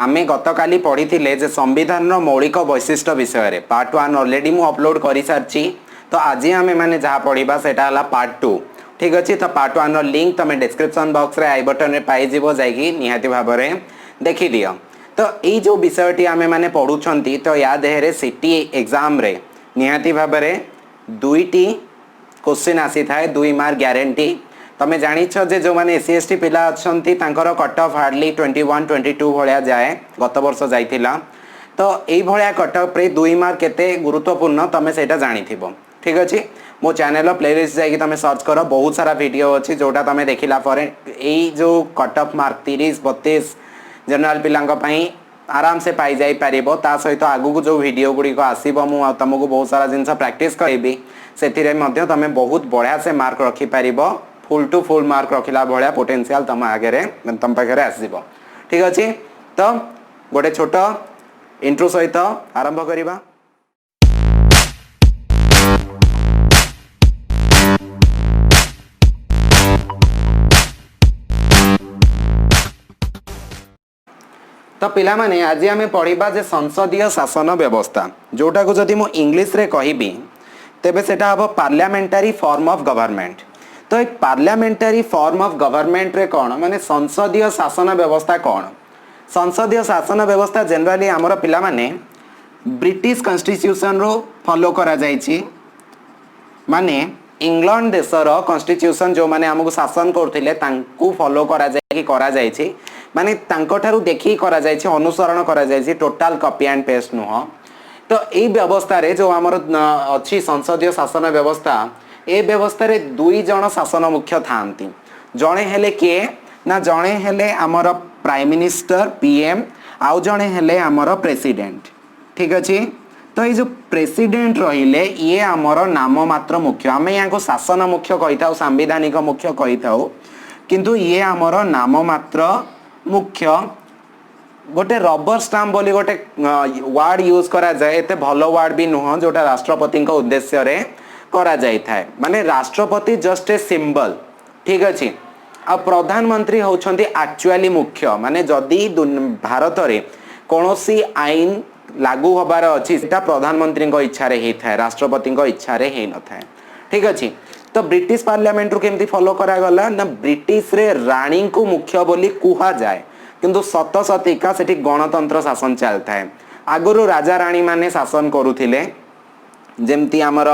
आमे गतकाली पढ़ी जे संविधान मौलिक वैशिष्ट्य विषय पार्ट 1 ऑलरेडी मु अपलोड कर सारी। तो आज आमे माने जहाँ पढ़ा सेटा हला पार्ट 2। ठीक अच्छे। तो पार्ट 1 रो लिंक तुम डिस्क्रिप्शन बॉक्स रे आई बटन रे पाइज जाकि निहाती भाव में देखी दियो। तो यही जो विषयटी आमे माने पढ़ुछंती तो या देहरे सिटी एग्जाम रे निहाती भाव में दुईटी क्वेश्चन आसी थाए 2 मार्क ग्यारंटी। तमें जानिछ जे जो माने एससी एसटी पिला अछंती तांकर कट ऑफ हार्डली 21 22 भलिया जाए गत वर्ष जाइथिला। तो एई भलिया कट ऑफ रे 2 मार्क केते गुरुत्वपूर्ण तमें सेटा जानिथिबो। ठीक अछि। मो चैनल प्लेलिस्ट जाकि तमें सर्च करो बहुत सारा वीडियो अछि जोटा तमें देखिला परे एई जो कट ऑफ मार्क 30 32 जनरल पिलांक पई आराम से पाई जाई पारिबो। ता सहित आगु को जो वीडियो गुडी को आसीबो मु तुमको बहुत सारा जिंस प्रैक्टिस करबी सेथिरे मध्ये तमे बहुत बढ़िया से मार्क रखी पारिबो। फुल टू फुल मार्क रखिला भलिया पोटेंशियल तम आगे तम पाखे आसीबो। ठीक अछि। तो गोटे छोट इंट्रो सहित आरंभ करिबा। तो पिला माने आज आम पढ़ा जे संसदीय शासन व्यवस्था जोटा को जदि मु इंग्लिश रे कहबी तेबे सेटा हम पार्लियामेंटारी फॉर्म ऑफ गवर्नमेंट। तो ये पार्लियामेंटारी फॉर्म ऑफ गवर्नमेंट रे कौन माने संसदीय शासन व्यवस्था कौन। संसदीय शासन व्यवस्था जनरली आमर पिला माने ब्रिटिश कॉन्स्टिट्यूशन रो फॉलो करा जायछि। माने इंग्लैंड देशर कॉन्स्टिट्यूशन जो माने हमको शासन करथिले तांकू फॉलो करा जायछि। माने तांको ठारू देखि करा जायछि अनुसरण करा जायछि टोटल कॉपी एंड पेस्ट नुह। तो यही व्यवस्था रे जो आमर अच्छी संसदीय शासन व्यवस्था ए व्यवस्था रे 2 जन शासन मुख्य थांती। जणे हेले के ना जणे हेले आमर प्राइम मिनिस्टर पीएम आउ जणे हेले आमर प्रेसिडेंट। ठीक अछि। तो ये जो प्रेसिडेंट रहिले ये आमर नाम मात्र मुख्य आमे यहाँ को शासन मुख्य कही था संवैधानिक मुख्य कही था किंतु ये आमर नाम मात्र मुख्य। गोटे रबर स्टाम्प बोली गोटे वार्ड यूज करा जाए एते भलो वार्ड भी नुह जोटा राष्ट्रपति उद्देश्य रे करा जाई थाए। माने राष्ट्रपति जस्ट ए सिंबल। ठीक अछि। आ प्रधानमंत्री होउछंती एक्चुअली मुख्य। माने जदि भारत रे कोनोसी आईन लागू होबार अछि सेटा प्रधानमंत्री को इच्छा रे ही थाए राष्ट्रपति को इच्छा रे ही न थाए। ठीक अछि। तो ब्रिटिश पार्लियामेंट रू केमती फॉलो करा गला ना ब्रिटिश रे रानी को मुख्य बोली कुहा जाए किंतु सत सतिका सेठी गणतंत्र शासन चलता है। आगुरु राजा रानी माने शासन करुथिले जेमती आमर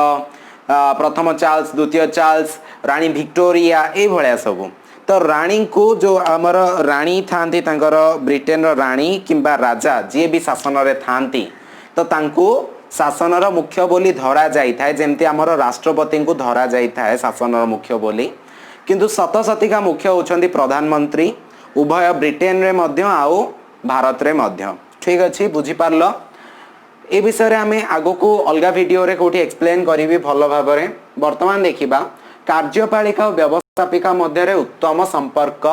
प्रथम चार्ल्स द्वितीय चार्ल्स रानी विक्टोरिया ए भलिया सब। तो रानी को जो आमर रानी थांती तांकर ब्रिटेन रो रानी किंबा राजा जे भी शासन रे थांती तो तांको शासन रो मुख्य बोली धरा जाई थाए जेमती आमर राष्ट्रपति को धरा जाई थाए शासन रो मुख्य बोली। किंतु सत सतिका मुख्य होछंती प्रधानमंत्री उभय ब्रिटेन रे मध्य आउ भारत रे मध्य। ठीक अछि। बुझी पारलो। ए विषय रे आमे आगो को अलगा वीडियो रे कोठी एक्सप्लेन करिवि भलो भाव रे। वर्तमान देखिबा कार्यपालिका और व्यवस्थापिका मध्य रे उत्तम संपर्क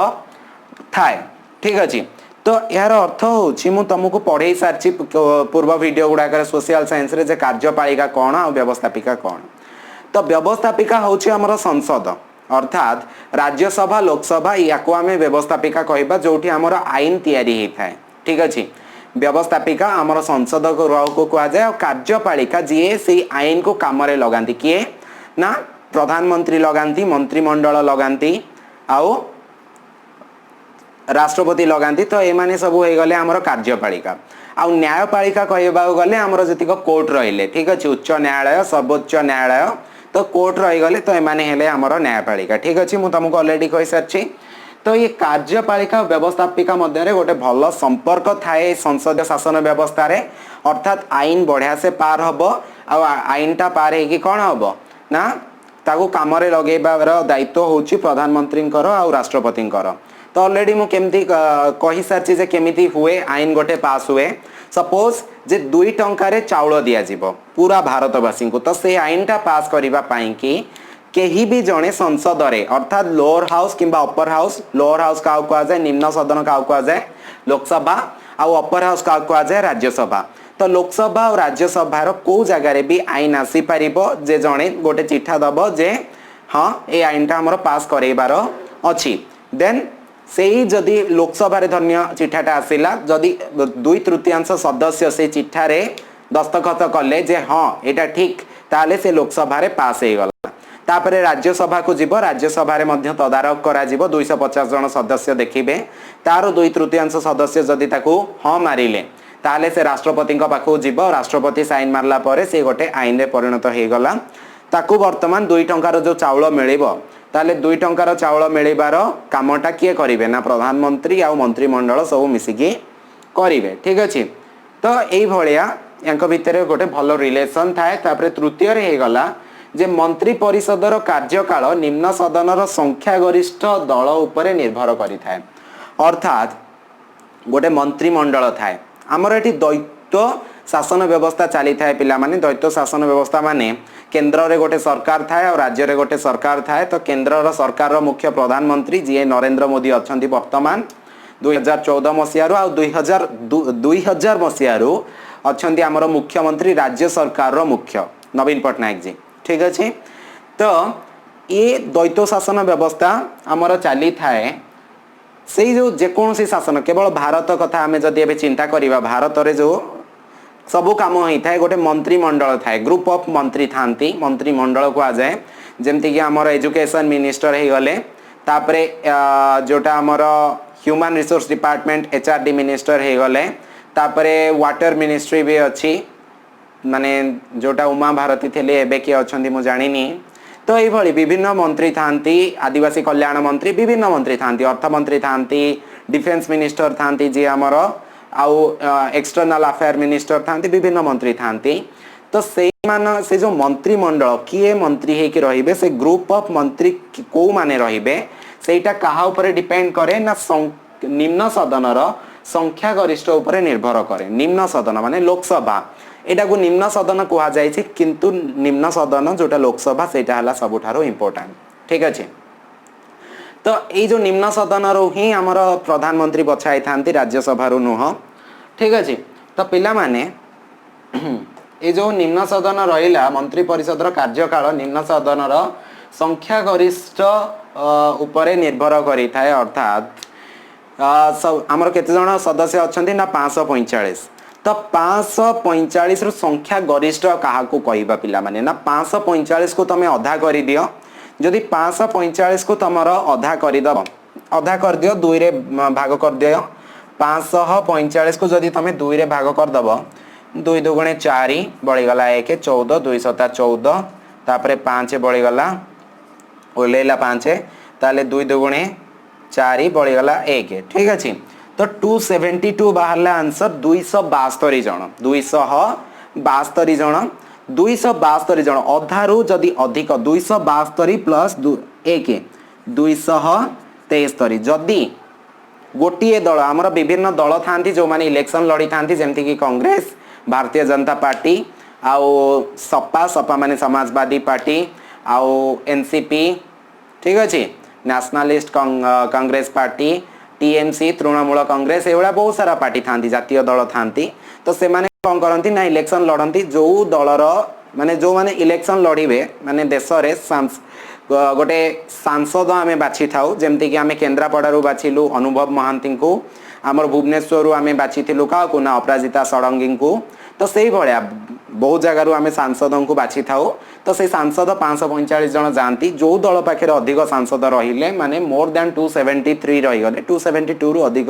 थाए। ठीक अछि। तो यार अर्थ होछि मु तुमको पढ़े सारछि पूर्व वीडियो गुडा करे सोशल साइंस रे जे कार्यपालिका कोन और व्यवस्थापिका कोन। तो व्यवस्थापिका होछि हमर संसद अर्थात राज्यसभा लोकसभा याको आमे व्यवस्थापिका कहबा जोठी हमर आईन तयारी हे थाए। ठीक अछि। व्यवस्थापिका हमर संसद को रह को कहा जाय और कार्यपालिका जे से आईन को काम रे लगांती किए ना प्रधानमंत्री लगांती मंत्रिमंडल लगांती आउ राष्ट्रपति लगांती। तो ए माने सब हो गले हमर कार्यपालिका। आ न्यायपालिका कहबा गले हमर जतिक कोर्ट रहिले। ठीक अछि। उच्च न्यायालय सर्वोच्च न्यायालय तो कोर्ट रही गले तो एमाने हेले हमर न्यायपालिका। ठीक अछि। मु तुमको ऑलरेडी कहि सारछि। तो ये कार्यपालिका व्यवस्थापिका मध्य रे गोटे भलो संपर्क थाए संसदीय शासन व्यवस्था रे अर्थात आईन बढ़िया से पार हबो आ आईनटा पार हे कि कोन हबो ना ताको काम रे लगेबार दायित्व होछि प्रधानमंत्रींकर आ राष्ट्रपतिंकर। तो ऑलरेडी मु केमती कहि सारछि जे केमिति हुए आईन गोटे पास हुए। सपोज जे 2 टंका रे चाउल दिया जीवो पूरा भारतवासी को तो से आईनटा पास करिबा पाई कि केही भी जने संसद रे अर्थात लोअर हाउस किंबा अपर हाउस लोअर हाउस का कहा जाए निम्न सदन का कहा जाए लोकसभा आ अपर हाउस का कहा जाए राज्यसभा। तो लोकसभा और राज्यसभा रो को जगह रे भी आईन आसी परिबो जे जने गोटे चिठा दबो जे हाँ ए आईनटा हमर पास करैबार अछि। देन सेही जदि लोकसभा रे धन्य चिठाटा आसिला जदि 2/3 सदस्य से चिठारे दस्तखत कले जे हाँ एटा ठीक ताले से लोकसभा रे पास हे गला तापरे राज्यसभा को जीव राज्यसभा रे मध्य तदारक करा जीव 250 जन सदस्य देखिबे तार 2/3 सदस्य जदि ताकू हाँ मारिले ताले से राष्ट्रपति पाखु जीव राष्ट्रपति साइन मारला परे से गोटे आईन रे परिणत हे गला ताकू वर्तमान 2 टंकार जो चाउल मिलिबो ताले 2 टंकार चाउल मिलिबार कामटा किए करिवे ना प्रधानमंत्री आ मंत्रिमंडल सब मिसिकी करिवे ठीक अछि तो एई भलिया यांक भितरे गोटे भलो रिलेशन थाए तापरे तृतीय रे हे गला जे मंत्री परिषदर कार्यकाल निम्न सदनर संख्या गरिष्ठ दल उपरे निर्भर करि थाए अर्थात गोटे मंत्रिमंडल थाए हमर एठी द्वैत शासन व्यवस्था चली थाए पिला माने द्वैत शासन व्यवस्था माने केंद्र रे गोटे सरकार थाए और राज्य रे गोटे सरकार थाए तो केंद्र रो सरकार रो मुख्य प्रधानमंत्री जी नरेंद्र मोदी अछंती वर्तमान 2014 मसिया रो आ 2000 मसिया रो अछंती हमर मुख्यमंत्री राज्य सरकार रो मुख्य नवीन पटनायक जी ठीक अछि तो ये द्वैत शासन व्यवस्था हमर चली थाए से जो जेकोसी शासन केवल भारत कथा आम जदि ए चिंता करवा भारत रे जो सबू काम होता है गोटे मंत्रिमंडल थाए ग्रुप ऑफ मंत्री थांती मंत्रिमंडल को आ जाए जमती कि आमर एजुकेशन मिनिस्टर हो गले तापरे जोटा आमर human resource department HRD minister हो गले तापरे वाटर मिनिस्ट्री भी अच्छी माने जोटा उमा भारती थे एबे किए अच्छी मु जानिनी तो ये विभिन्न मंत्री थांती आदिवासी कल्याण मंत्री विभिन्न मंत्री थांती अर्थमंत्री थांती डिफेन्स मिनिस्टर थांती जी आमर आउ एक्सटर्नल अफेयर मिनिस्टर थांती विभिन्न मंत्री थांती तो से जो मंत्रिमंडल किए मंत्री है कि रहिबे से ग्रुप ऑफ मंत्री को माने रहिबे सेटा कहा ऊपर डिपेंड करे ना निम्न सदनर संख्या गरिष्ठ ऊपर निर्भर करे निम्न सदन माने लोकसभा एटा को निम्न सदन कहा जाय छै किंतु निम्न सदन जोटा लोकसभा सेटा हला सबुठारो इंपोर्टेंट ठीक अछि तो ये जो निम्न सदन रो ही हमर प्रधानमंत्री बछाई थांती राज्यसभा रो नुह ठीक अछि तो पिला माने ये जो निम्न सदन रहिला मंत्री परिषद रो कार्यकाल निम्न सदन रो संख्या गरिष्ठ उपरे निर्भर करि थाए अर्थात सब हमर केते जण सदस्य अछंती ना 545 तो 545 रो संख्या गरिष्ठ काहा को कहबा पिला माने ना 545 को तमे अधा करि दियो जदि 545 को तमर अधा कर दब अधा कर दियो 2 रे भाग कर दियो 545 को जदि तमे 2 रे भाग कर दब 2 दुगुणे 4 बळी गला 1 14 2 सता 14 तापरे 5 बळी गला ओलेला 5 ताले 2 दुगुणे 4 बळी गला 1 ठीक अछि तो 272 बाहरला आंसर 272 जण 272 जण 272 जन अधारू जदि अधिक 272 प्लस 1 273 जदि गोटे दल आमर विभिन्न दल थांती जो माने इलेक्शन लड़ी थांती जेमती कि कांग्रेस भारतीय जनता पार्टी आउ सपा सपा माने समाजवादी पार्टी आउ एनसीपी ठीक अछि nationalist Congress party TMC Trinamool Congress एवढा बहुत सारा पार्टी थांती जातीय दल थांती तो से माने कौन करती ना इलेक्शन लड़ती जो दलर माने जो माने इलेक्शन लड़िबे माने देश रे गोटे सांसद आमे बाछि थाउ जेमती कि आमे केन्द्रापड़ारू बाछिलु अनुभव महांती को आमर भुवनेश्वर आमे बाछिथिलु का को ना अपराजिता षडंगी को तो सही भलिया बहुत जगार आमे सांसद को बाछि थाउ तो से सांसद 545 जन जानती जो दल पाखे अधिक सांसद रहिले माने मोर देन 273 रही गले 272 रु अधिक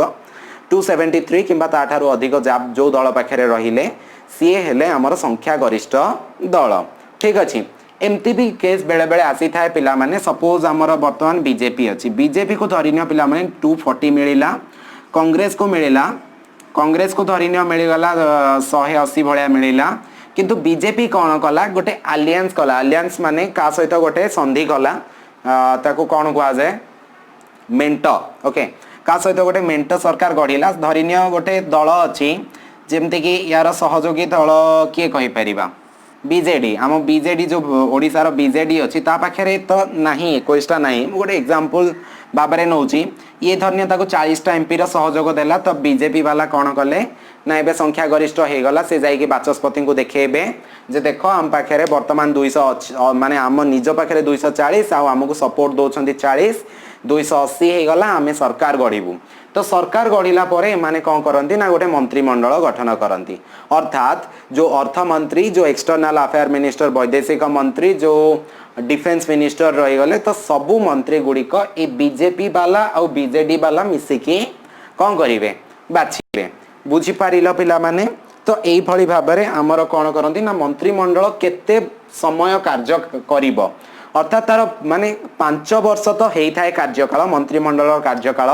273 किंबा ताठारू अधिक जो दल पाखे रहिले सी हेले हमर संख्या गरिष्ठ दल ठीक अछि एमती भी केस बेले बेले आसी थाए पिला माने सपोज हमर वर्तमान बीजेपी अछि बीजेपी को धरिनियो पिला माने 240 मिलिला कांग्रेस को धरिनियो मिली गला 180 भलिया मिलिला किंतु बीजेपी कौन कला गोटे अलियंस माने का सहित गोटे संधि कला ताको कौन कहा जाए मेंट ओके का सहित गोटे मेंट सरकार गढ़िला धरिनियो गोटे दल अच्छी जेमती कि यार सहयोगी दल किए कहि परिबा बीजेडी आम बीजेडी जो ओडिसार बीजेडी अच्छी ता पाखे तो नहीं 21टा नहीं गोटे एग्जांपल बाबरे नौची ये धन्य ताको 40टा एमपी रो सहयोग देला तो बीजेपी वाला कौन कले ना एबे संख्या गरिष्ठ हो गला से जाई बाचस्पति को देखेबे जे देखो आम पाखे वर्तमान 200 माने आम निज पाखे 240 आमको सपोर्ट दौरान 40 280 हो गला आम सरकार गढ़ू तो सरकार गढ़िला माने कौन करती ना गोटे मंत्रिमंडल गठन करती अर्थात जो अर्थमंत्री जो एक्सटर्नल अफेयर मिनिस्टर वैदेशिक मंत्री जो डिफेन्स मिनिस्टर रहीगले तो सबू मंत्री गुड़िक ये बीजेपी वाला और बीजेडी वाला मिसिकी कौन करेंगे बाछिबे बुझीपार पिला माने तो यही भाव में आमर कौन करती ना मंत्रिमंडल केते समय कार्य करिब अर्थात तार माने 5 वर्ष तो होता है कार्यकाल मंत्रिमंडल कार्यकाल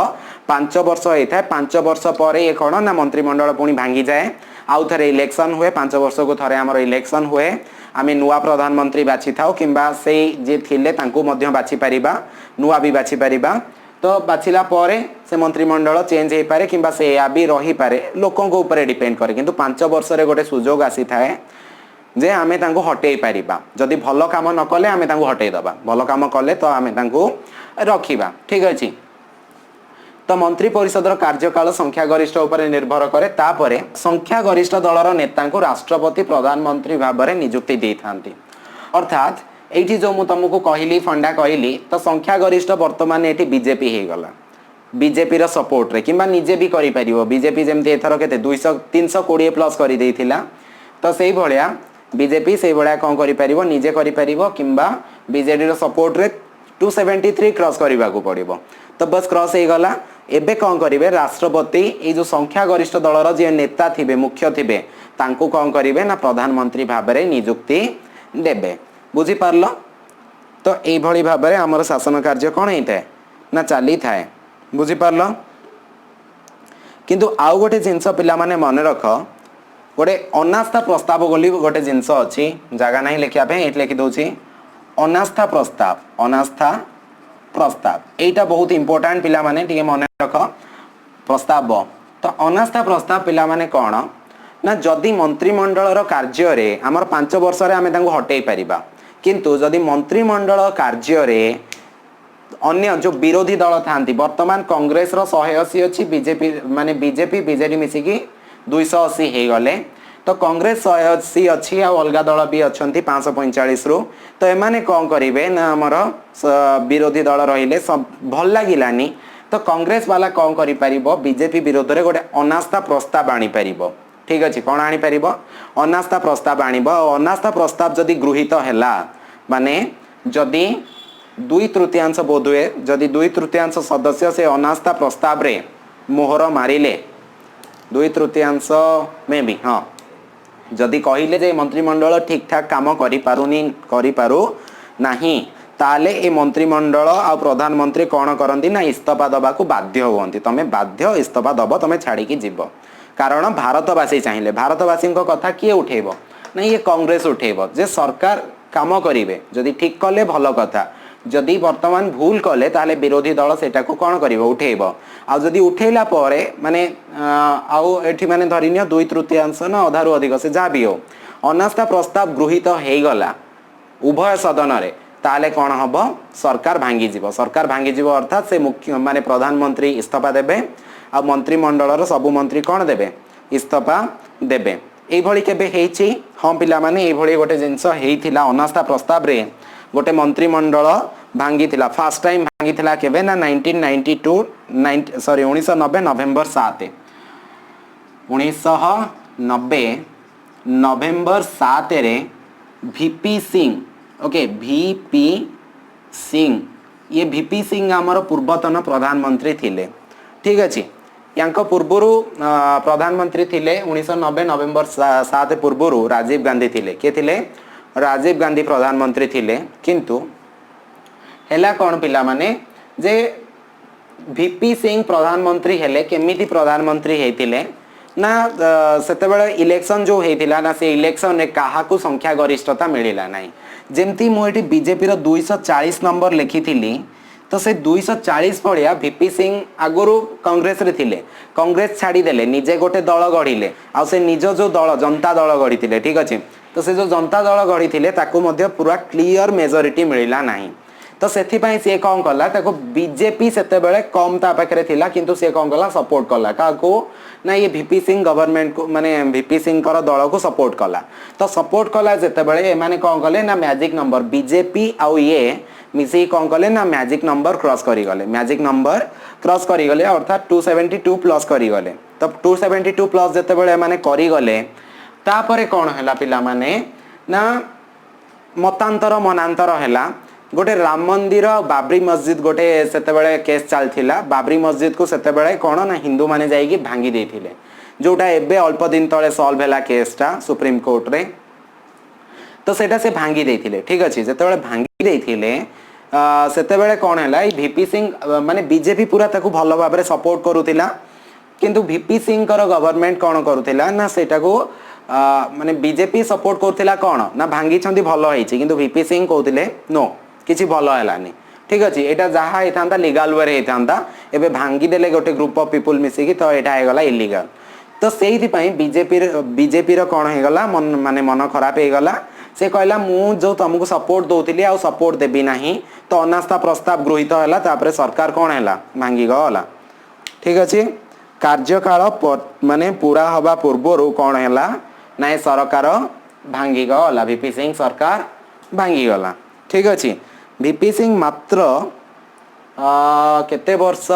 5 वर्ष होता है 5 वर्ष पर ये कौन ना मंत्रिमंडल पुणी भांगी जाए आउ थे इलेक्शन हुए 5 वर्ष को थे आमर इलेक्शन हुए आम नुआ प्रधानमंत्री बाछि था कि जे थिले तांकु मध्य बाछि पारिबा नुआ भी बाछि पारिबा तो बाछिला परे से मंत्रिमंडल चेंज हो पारे कि से या भी रही पारे लोकों को ऊपर डिपेंड करे किंतु 5 वर्ष रे गोटे सुजोग आसी थाए जे आमे तांको हटेई पारिबा जदि भल काम न कले आमे तांको हटेई दबा भल काम कले तो आमे तांको रखिबा ठीक अछि तो मंत्री परिषदर कार्यकाल संख्या गरिष्ठ उपर निर्भर करे तापरे संख्या गरिष्ठ दलर नेता को राष्ट्रपति प्रधानमंत्री भाव में नियुक्ति दे थांती अर्थात एठी जो मु तुमको कहली फंडा कहली तो संख्या गरिष्ठ वर्तमान एठी बीजेपी हो गला बीजेपी रो सपोर्ट रे किंबा निजे भी करि परिबो बीजेपी जेमति एथरो केते 200 320 प्लस करि देथिला तो सेही भलिया बीजेपी से भलिया कोन करि परिबो निजे करि परिबो किंबा बीजेडी रो सपोर्ट रे 273 क्रॉस करबा को पड़िबो तो बस क्रॉस हो गला एबे कौन करेंगे राष्ट्रपति ये जो संख्या गरिष्ठ दलर जे नेता थिबे मुख्य थिबे तांको कौन करेंगे ना प्रधानमंत्री भाव में नियुक्ति देबे बुझी पारलो तो यही भाव में आमर शासन कार्य कौन होता है ना चली थाए बुझी पारलो किंतु आउ गोटे जिनस पिला माने मन रख गोटे अनास्था प्रस्ताव बोली गोटे जिनस अच्छी जगह नहीं लिखा पे ये लिखि दूसरी अनास्था प्रस्ताव एटा बहुत इंपोर्टेंट पिला माने टिके मन रख प्रस्ताव तो अनास्था प्रस्ताव पिला माने कौन ना जदि मंत्रिमंडल कार्य रे आमर 5 वर्ष रे आमे तांको हटेई परिबा किंतु जदि मंत्रिमंडल कार्य रे अन्य जो विरोधी दल थांती वर्तमान कांग्रेस रो 180 अछि बीजेपी माने बीजेपी बीजेडी मिसिकी 280 हे गले तो कांग्रेस 180 अच्छी आ अलग दल भी अच्छा 545 रु तो एमाने कौन करेंगे ना आमर विरोधी दल रहिले सब भल लगिलानी तो कांग्रेस वाला कौन करि परिबो बीजेपी विरोध रे गोटे अनास्था प्रस्ताव आनी परिबो ठीक अछि कोन आनी परिबो अनास्था प्रस्ताव आनीबो अनास्था प्रस्ताव जदि गृहीत हैला माने जदि 2/3 बोध हुए जदि 2/3 सदस्य से अनास्था प्रस्ताव रे मोहर मारिले 2/3 में भी हाँ जदि कहले जे मंत्रिमंडल ठीक ठाक काम करिपारू नाही ताले ए मंत्रिमंडल आ प्रधानमंत्री कौन करती ना इस्तीफा दबा को बाध्य हुअंती तमे बाध्य इस्तीफा दब तमे छाड़ी की जीव कारण भारतवासी चाहिए भारतवासी कथा किए उठेब ना ये कांग्रेस उठेब जे सरकार काम करेंगे जदि ठीक कले भल कथा जदि वर्तमान भूल कले ताले विरोधी दल सेटा को कौन करिवो उठेइबो आ जदि उठेला परे माने आउ एठी माने धरिनियो 2/3 ना अधारु अधिक से जा भी हो अनास्था प्रस्ताव गृहीत हे गला उभय सदन रे ताले कौन हबो सरकार भांगी जीवो अर्थात से मुख्य माने प्रधानमंत्री इस्तीफा देबे आ मंत्रिमंडल रो सब मंत्री कौन देबे इस्तीफा देबे एई भली केबे हेछि हम पिला माने एई भली गोटे जिंस हेइथिला अनास्था प्रस्ताव रे गोटे मंत्रिमंडल भांगी थिला फर्स्ट टाइम भांगी थिला केबे ना 1990 नवेम्बर 7 1990 नवेम्बर 7 रे VP Singh okay VP Singh ये वीपी सिंह आमर पूर्वतन प्रधानमंत्री थिले ठीक अछि यांको पूर्वरु प्रधानमंत्री थिले 1990 नवेम्बर 7 पूर्वरु राजीव गांधी थिले के थिले राजीव गांधी प्रधानमंत्री थिले किंतु हेला कौन पिला माने जे वीपी सिंह प्रधानमंत्री हेले केमिति प्रधानमंत्री हेतिले ना सेतेबेले इलेक्शन जो हेतिला ना से इलेक्शन ने काहा को संख्या गरिष्ठता मिलिला नाही जेमती मु एठी बीजेपी रो 240 नंबर लिखिथिली तो से 240 भलिया वीपी सिंह आगुरु कांग्रेस रे थिले कांग्रेस छाड़ी देले निजे गोटे दल गढ़िले आ से निज जो दल जनता दल गढ़िथिले ठीक अछि तो से जो जनता दल गढ़ी थिले ताकू मध्य पूरा क्लियर मेजॉरिटी मिलिला नाही तो से सी कौन कला बीजेपी से कम ता पाखे थिला किंतु सी कौन कला सपोर्ट कला क्या ना ये वीपी सिंह गवर्नमेंट को माने वीपी सिंह दल को सपोर्ट कला तो सपोर्ट कला जिते माने कौन कले ना मैजिक नंबर बीजेपी आउ ये मिसी कौन कले ना मैजिक नंबर क्रॉस करी गले मैजिक नंबर क्रॉस करी गले अर्थात 272 प्लस करी गले तब 272 प्लस जिते माने करी गले तापरे कौन हैला पिला माने ना मतांतर मनांतर हैला गोटे राम मंदिर बाबरी मस्जिद गोटे से केस चलता बाबरी मस्जिद को से कौन ना हिंदू माने जाइए भांगी देथिले जोटा एबे अल्प दिन तले सॉल्व हैला केसटा सुप्रीम कोर्ट रे तो सेटा से भांगी देथिले ठीक अछि जेतेबेले भांगी देथिले सेतेबेले कौन हैला वीपी सिंह माने बीजेपी पूरा ताकू भलो भाबरे सपोर्ट करूतिला किंतु वीपी सिंह कर गवर्नमेंट कौन करूतिला ना सेटा को माने बीजेपी सपोर्ट करूतिला कौन ना भांगी छंदी भलो होईची किंतु वीपी सिंह कहउतिले नो किसी भल है ठीक अच्छे यहाँ जहाँ होता लीगल वे होता एवं भांगी देले गोटे ग्रुप ऑफ पीपुल मिसिकी तो यहाँ होगला इलीगल तो से बीजेपी कौन होगला माने मन खराब होगला से कहला मु जो तुमको सपोर्ट दौली आ सपोर्ट देवी ना तो अनास्था प्रस्ताव गृहीत है सरकार कौन है भांगी गला ठीक अच्छे कार्यकाल माने पूरा हवा पूर्वर कौन है ना सरकार भांगी गला वीपी सिंह सरकार भांगी गला ठीक अच्छे वीपी सिंह मात्र केते वर्ष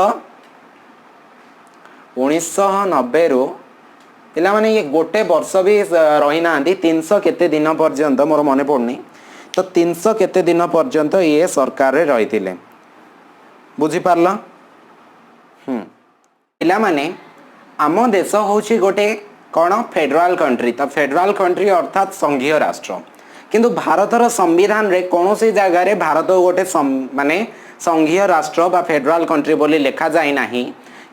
1990 रु पिला माने ये गोटे वर्ष भी रही ना 300 केते दिन पर्यंत मोर मन पड़नी तो 300 केते दिन पर्यंत ये सरकार रे रही थिले बुझी पारला पिला माने आम देश होची गोटे कौन फेडरल कंट्री तो फेडरल कंट्री अर्थात संघीय राष्ट्र किंतु भारतर संविधान रे कौन सी जगह रे भारत गोटे माने संघीय राष्ट्र बा फेडरल कंट्री बोली लिखा जाए नाही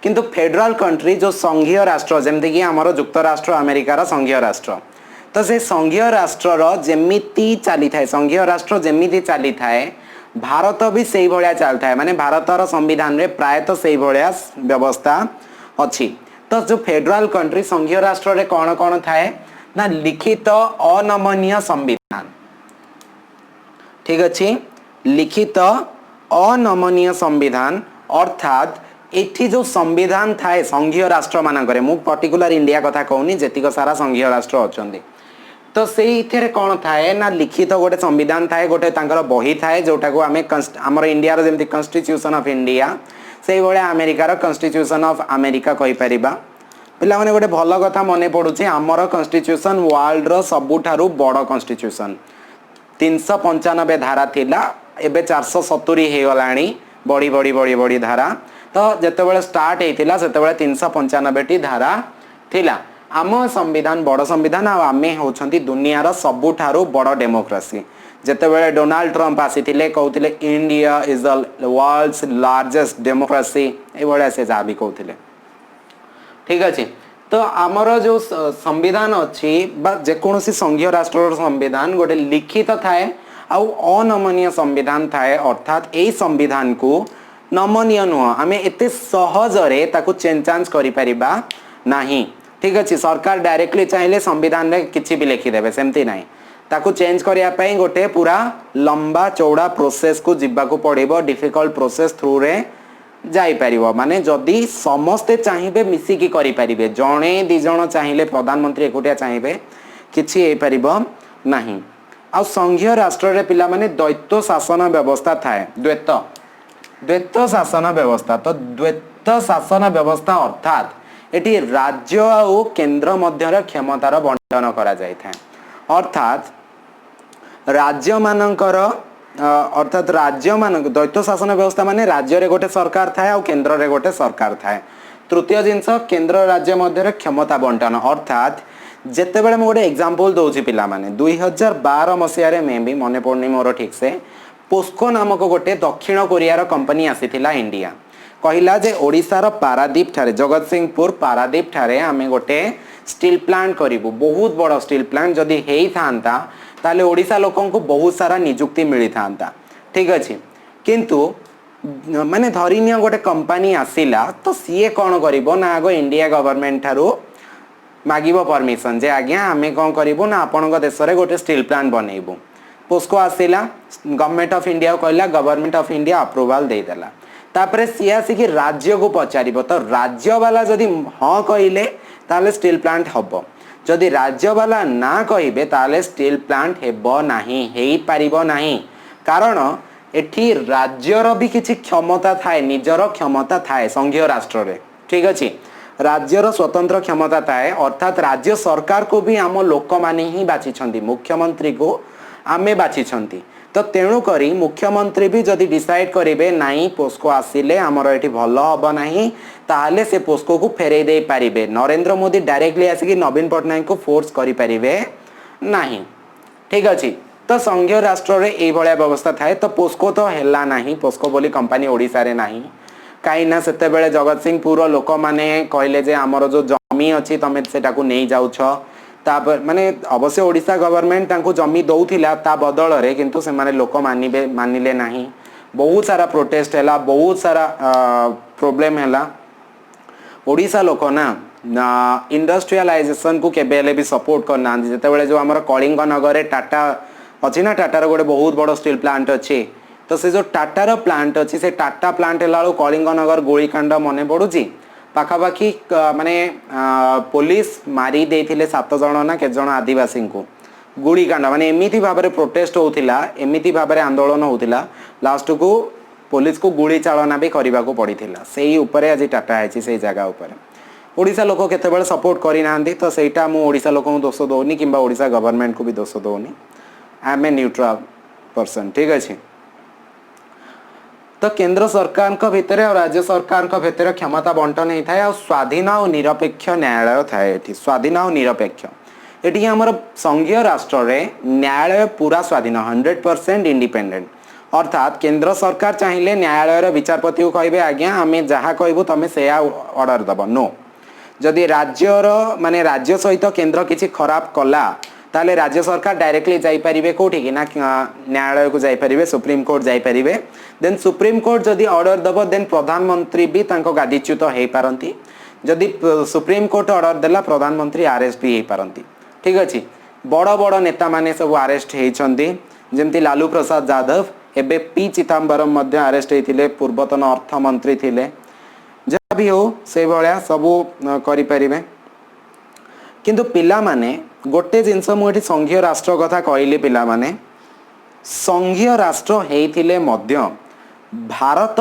किंतु फेडरल कंट्री जो संघीय राष्ट्र जमती कि आमर युक्तराष्ट्र अमेरिकार संघीय राष्ट्र तो से संघीय राष्ट्र जेमिति चली थाए संघीय राष्ट्र जेमिति चली थाए भारत भी से भाया चल थाए माने भारतर संविधान रे प्रायतः से भाया व्यवस्था अच्छी तो जो फेडरल कंट्री संघीय राष्ट्र रे कौन कौन थाए ना लिखित अनमनीय संविधान ठीक अच्छे लिखित अनमनीय संविधान अर्थात एठी जो संविधान थाए संघीय राष्ट्र मानकरे मु पर्टिकुलर इंडिया कथा कहूनी जेतिक सारा संघीय राष्ट्र अछंदी तो से कौन थाए ना लिखित गोटे संविधान थाए गोटे तांकर बही थाए जोटा को आमे हमर इंडिया रो जेमति कॉन्स्टिट्यूशन ऑफ इंडिया से भलिया अमेरिकार कॉन्स्टिट्यूशन ऑफ अमेरिका कहि परिबा पिला माने गोटे भल कथा मन पड़ुछि आमर कॉन्स्टिट्यूशन वर्ल्ड रो सबुठारु बड़ कॉन्स्टिट्यूशन 395 धारा थिला एबे 470 हे गलाणी बड़ी बड़ी बड़ी बड़ी धारा तो जेतेबेले स्टार्ट हेतिला सेतेबेले 395 टी धारा थिला आम संविधान बड़ संविधान आमे होछंती दुनियार सबुठारु बड़ डेमोक्रेसी जेतेबेले डोनाल्ड ट्रम्प आसीथिले कहउथिले India is the world's largest democracy ए बडा से जा भी कहउथिले ठीक अच्छे तो आमर जो संविधान अच्छी जेकोसी संघीय राष्ट्र संविधान गोटे लिखित थाए आउ अनमनीय संविधान थाए अर्थात यही संविधान को नमनीय नुह आम एत सहजरे ताकू चेंज चांज करिपरिबा नाही ठीक अच्छे सरकार डायरेक्टली चाहिए संविधान रे किछि भी लिखिदेवे सेमती नाही ताकू चेंज करिया पई गोटे पूरा लंबा चौड़ा प्रोसेस को जिब्बा को पड़िबो डिफिकल्ट प्रोसेस थ्रू रे जाई परिबो माने जदी समस्ते चाहिबे मिसिकी करि परिबे जणे दि जण चाहिले प्रधानमंत्री एकोटिया चाहिबे किछि ए परिबो नाही आ संघीय राष्ट्र रे पिला माने द्वैत शासन व्यवस्था थाए द्वैत शासन व्यवस्था तो द्वैत शासन व्यवस्था अर्थात एटी राज्य और केंद्र मध्य क्षमतार बंटन करा जाय थाए अर्थात राज्य मानकर अर्थात राज्य मान द्वैत शासन व्यवस्था माने राज्य रे गोटे सरकार थाए और केंद्र रे गोटे सरकार थाए तृतीय जिनस केंद्र राज्य मध्य क्षमता बंटन अर्थात जेतेबेले मु गोटे एग्जांपल दउछि पिला माने 2012 मसिया रे मे भी मने पड़नी मोर ठीक से पोस्को नामक गोटे दक्षिण कोरिया कंपनी आसीथिला इंडिया कहिला जे ओडिसा रो पारादीप ठारे जगत सिंहपुर पारादीप ठारे आमे गोटे स्टील प्लांट करिवु बहुत बड़ स्टील प्लांट जदी हेई थांता ताले ओडिसा लोकन को बहुत सारा नियुक्ति मिली थांता ठीक अछि किंतु माने धरिनिया गोटे कंपनी आसीला तो सीए कौन करिवो ना आगो इंडिया गवर्नमेंट ठारू मागिबो परमिशन जे आज्ञा आमे कौन करिवो ना आपनक देश रे गोटे स्टील प्लांट बनेइबो पोस्को आसिला गवर्नमेंट ऑफ इंडिया कहला गवर्नमेंट ऑफ इंडिया अप्रूवल दे देला तापर सी आसिक राज्य को पचारिबो तो राज्य वाला जदि हाँ कहले ताले स्टील प्लांट हबो जदि राज्य वाला ना कहिबे ताले स्टील प्लांट हेबो नाही हेई पारिबो नाही कारण एठी राज्यर भी किछि क्षमता थाए निजर क्षमता थाए संघीय राष्ट्र रे ठीक अछि राज्यर स्वतंत्र क्षमता थाए अर्थात राज्य सरकार को भी आम लोक माने ही बाछिछंती मुख्यमंत्री को आमे बाछिछंती तो तेणु करी मुख्यमंत्री भी जदि डिसाइड करेंगे नाई पोस्को आसिले आमर एठी भल हम ना ताहले से पोस्को को फेरे दे पारिबे नरेंद्र मोदी डायरेक्टली आसिक नवीन पट्टनायक को फोर्स करि पारिबे नाही ठीक अछि तो संघीय राष्ट्र रे एई भलिया व्यवस्था थाए तो पोस्को तो हेला नाही पोस्को बोली कंपनी ओडिसा रे नाही काई ना सेते बेले जगत सिंहपुर लोक माने कहले जे आमर जो जमी अछि तमे सेटा को नै जाउछ तापर माने अवश्य ओडिशा गवर्नमेंट तांको जमी दउथिला ता बदल रे किंतु से माने लोक मानिले नाही बहुत सारा प्रोटेस्ट हैला बहुत सारा प्रॉब्लम हैला ओडिशा लोक ना इंडस्ट्रियलाइजेशन को केबेले भी सपोर्ट करना जेते बेले जो हमर कलिंग नगर रे टाटा अछि ना टाटा रो गोटे बहुत बड़ स्टील प्लांट अछि तो से जो टाटा रो प्लांट अछि से टाटा प्लांट लालो कलिंग नगर गोलीकांड मने पडुची पाखापाखि माने पुलिस मारी देथिले 7 जण ना के जण आदिवासी को गोलीकांड माने एमिति भाबरे प्रोटेस्ट होउथिला एमिति भाबरे आंदोलन होउथिला लास्ट को पुलिस को गोली चालना भी करबा को पड़िथिला सेही ऊपर आज टाटा आछि सेही जगह ऊपर ओडिसा लोक केते बेले सपोर्ट करि नांदी तो सेटा मु ओडिसा लोक को दोष दोनी किबा ओडिसा गवर्नमेंट को भी दोष दोनी I am a neutral person ठीक अछि तो केंद्र सरकार को भितर और राज्य सरकार को भितर क्षमता बंटन होता है और स्वाधीन और निरपेक्ष न्यायालय थाए एठी स्वाधीन और निरपेक्ष एठी हमर संघीय राष्ट्र रे न्यायालय पूरा स्वाधीन 100% इंडिपेंडेंट अर्थात केंद्र सरकार चाहिए न्यायालय रो विचारपति को कहबे आज्ञा आमे जहा कहबो तमे सेया ऑर्डर दबो नो जदि राज्यर माने राज्य सहित केंद्र किछि खराब कला ताले राज्य सरकार डायरेक्टली जाई परिबे कोठी कि ना न्यायालय को जाई परिबे सुप्रीम कोर्ट जाई परिबे देन सुप्रीम कोर्ट जदि ऑर्डर दबो देन प्रधानमंत्री भी तांको गादीच्युत हेई पारंती जदि सुप्रीम कोर्ट ऑर्डर देला प्रधानमंत्री अरेस्ट भी हेई पारंती ठीक अछि बड़ बड़ नेता माने सब अरेस्ट हेइछंती जेमति लालू प्रसाद यादव एबे पी चिदंबरम मध्य अरेस्ट हेइथिले पूर्वतन अर्थ मंत्री थिले जहा भी हो से भलिया सब करि परिबे किंतु पिला माने गोटे जिनस मुझे संघीय राष्ट्र कथा कहली पिला माने संघीय राष्ट्र हेइथिले मध्य भारत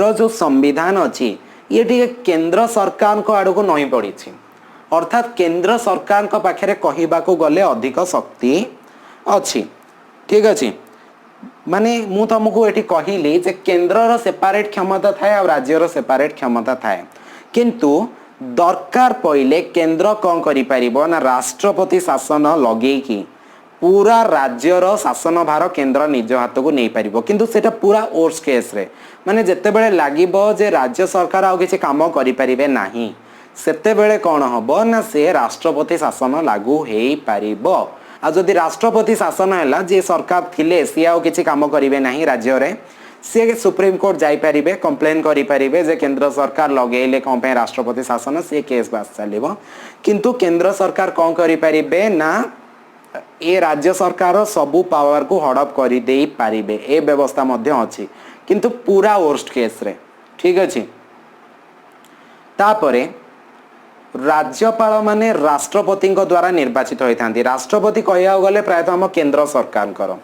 रो जो संविधान अछि ये ठीक केंद्र सरकार को आड़ को नहीं पड़ी अर्थात केंद्र सरकार को पाखे कहबा को गले अधिक शक्ति अछि ठीक अछि माने मु तुमको एठी कहली जे केंद्र रो सेपरेट क्षमता थाए और राज्य रो सेपरेट क्षमता थाए किंतु दरकार पइले केंद्र कौन करि परिबो ना राष्ट्रपति शासन लगे की पूरा राज्यर शासन भार केंद्र निज हाथ को नहीं पारिबो किंतु सेटा पूरा ओर्स केस रे माने जत्ते बेले लागिबो जे राज्य सरकार आ किछि काम करि परिबे नाही सेते बेले कोन हबो ना से राष्ट्रपति शासन लागू हेई पारिबो आ जदि राष्ट्रपति शासन हैला जे सरकार थिले से आ किछि काम करिवे नाही राज्य रे से सुप्रीम कोर्ट जाई परिबे कंप्लेन करि परिबे जे केंद्र सरकार लगेले कोन पे राष्ट्रपति शासन से केस बास चलिबो किंतु केंद्र सरकार कोन करि परिबे ना ए राज्य सरकार सबु पावर को हड़प करि देई पारिबे ए व्यवस्था मध्य अछि किंतु पूरा वर्स्ट केस रे ठीक अछि तापरे राज्यपाल माने राष्ट्रपति द्वारा निर्वाचित होइथांती राष्ट्रपति कहया गले प्रायतः हम केंद्र सरकार करो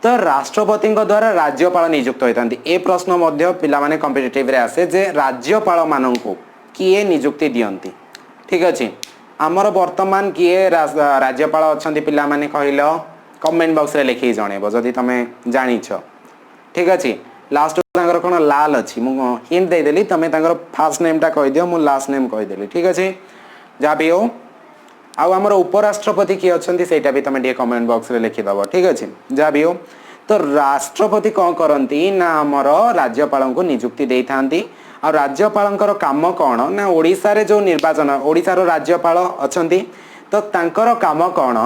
तो राष्ट्रपति द्वारा राज्यपाल नियुक्त होइथांती ए प्रश्न मध्य पिला माने कॉम्पिटिटिव रे आसे जे राज्यपाल माननकु किए नियुक्ति दियंती ठीक अछि आमर वर्तमान किए राज्यपाल अछंती पिला माने कहिलो कमेंट बॉक्स रे लिखि जणेबो जदी तमे जानिछ ठीक अछि लास्ट तांगर कोन लाल अछि मु हिंट दे देली तमे तांगर फर्स्ट नेम टा कहि दियो मु लास्ट नेम कहि देली ठीक अछि जा भी हो आउ हमर उपराष्ट्रपति की अछंती सेटा भी तमे कमेंट बॉक्स रे लिखि दबो ठीक अछि जा भी हो तो राष्ट्रपति कौन करती ना हमर राज्यपाल को नियुक्ति दे थांती और राज्यपाल काम कौन ना ओडिशा रे जो निर्वाचन ओडिशा रो राज्यपाल अछंती तो तांकर काम कौन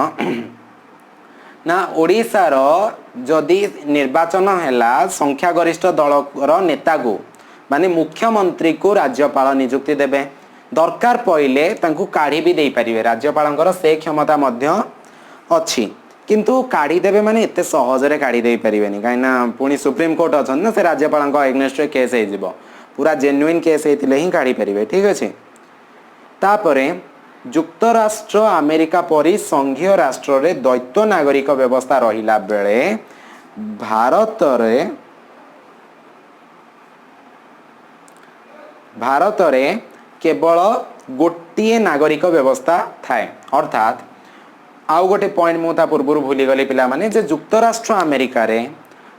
ना ओडिशा रो जदि निर्वाचन हैला संख्या गरिष्ठ दल रो नेता को माने मुख्यमंत्री को राज्यपाल नियुक्ति देबे दरकार पइले तांको काढी भी देई परिबे राज्यपालंकर से क्षमता मध्य अछि किंतु काढ़ी देबे माने एते सहजरे काढ़ी देई परिबेनी काइना पुनी सुप्रीम कोर्ट अछन ना से राज्यपाल एग्नेस्ट केस हे जिवो पूरा जेन्युइन केस हेतिले ही काढ़ी परिबे ठीक अछि तापरे युक्तराष्ट्र अमेरिका परी संघीय राष्ट्र रे द्वैत नागरिक व्यवस्था रहिला बेले भारत रे केवल गोटे नागरिक व्यवस्था थाए अर्थात आउ गोटे पॉइंट मुता पूर्व भूली गली पिला माने जे युक्तराष्ट्र अमेरिका रे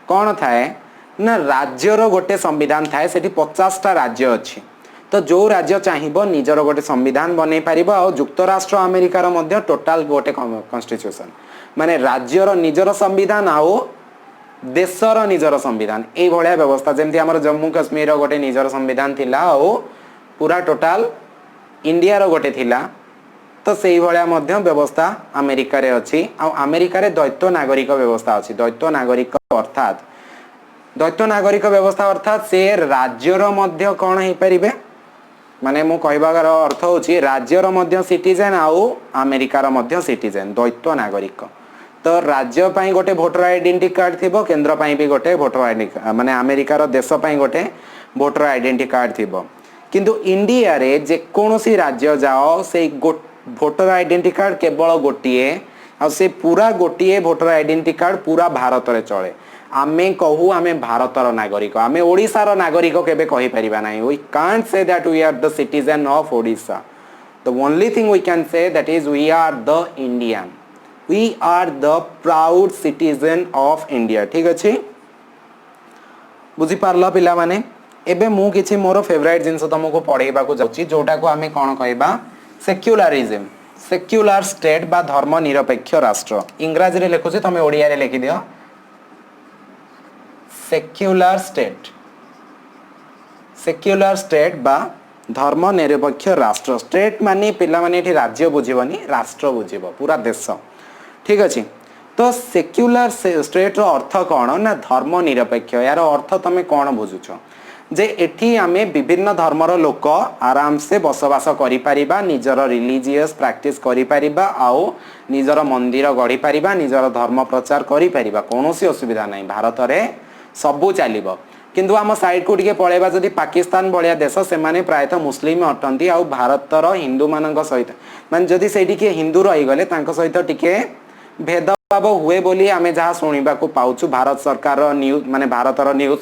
कौन थाए ना राज्यर गोटे संविधान थाए सेठी 50टा राज्य अछि तो जो राज्य चाहिबो निजर गोटे संविधान बनै पारिबो आ युक्तराष्ट्र अमेरिकार मध्य टोटाल गोटे कॉन्स्टिट्यूशन माने राज्यर निजर संविधान आउ देशर निजर संविधान ए भलिया व्यवस्था जेमति हमर जम्मू कश्मीर गोटे निजर संविधान थिला आउ पूरा टोटाल इंडिया रो गोटे थिला तो सेही भलिया मध्य व्यवस्था अमेरिका रे अछि आ अमेरिका रे द्वैत नागरिक व्यवस्था अछि द्वैत नागरिक व्यवस्था अर्थात से राज्यर मध्य कोन हे परिबे माने मु कहबार अर्थ होची राज्यर मध्य सिटीजन आउ अमेरिकार मध्य सिटीजन द्वैत नागरिक तो राज्य पाई गोटे वोटर आइडेंटिटी कार्ड थिबो केंद्र पाई भी गोटे वोटर आइडेंटिटी माने अमेरिकार देश पाई गोटे वोटर आइडेंटिटी कार्ड थिबो किंतु इंडिया रे जे कोनोसी राज्य जाओ से वोटर आइडेंटिटी कार्ड केवल गोटिए आ से पूरा गोटिए वोटर आइडेंटिटी कार्ड पूरा भारत रे चले आमे कहू आमे भारतर नागरिक आमे ओडिसा नागरिक केबे कहि परिबा नाही we can't say that we are the citizen of Odisha the only thing we can say that is we are the Indian we are the proud citizen of India ठीक अछि बुझी पारला पिला माने एबे मु किछि मोर फेवरेट जिंस तुमको पढेबा को जाउची जोटा को आमे कोन कहबा सेक्युलरिज्म सेक्युलर स्टेट बा धर्म निरपेक्ष राष्ट्र इंग्रजी रे लिखुचे तमे ओडिया रे लिखि दियो सेक्युलर स्टेट बा धर्म निरपेक्ष राष्ट्र स्टेट माने पिला माने एठी राज्य बुझिबनी राष्ट्र बुझिबो पूरा देश ठीक अछि तो सेक्युलर स्टेट रो अर्थ कोन ना धर्म निरपेक्ष यार अर्थ तमे कोन बुझुछो जे एठी आमे विभिन्न धर्मर लोक आराम से बसवास करि परिबा निजर रिलीजियस प्रैक्टिस करि परिबा आउ निजर मंदिर गढ़ी परिबा निजर धर्म प्रचार करि परिबा कोनोसी असुविधा नाही भारत रे सबु चलिबो किंतु आम साइड को टिके पळेबा जदी पाकिस्तान बलिया देश से माने प्रायतः मुस्लिम अटंती आ भारतर हिंदू मानक सहित माने जदी सेठी के हिंदू रही गले तांको सहित टिके भेदभाव हुए बोली आमे जहा सुनिबा को पाउछु भारत सरकार रो न्यूज माने भारतर न्यूज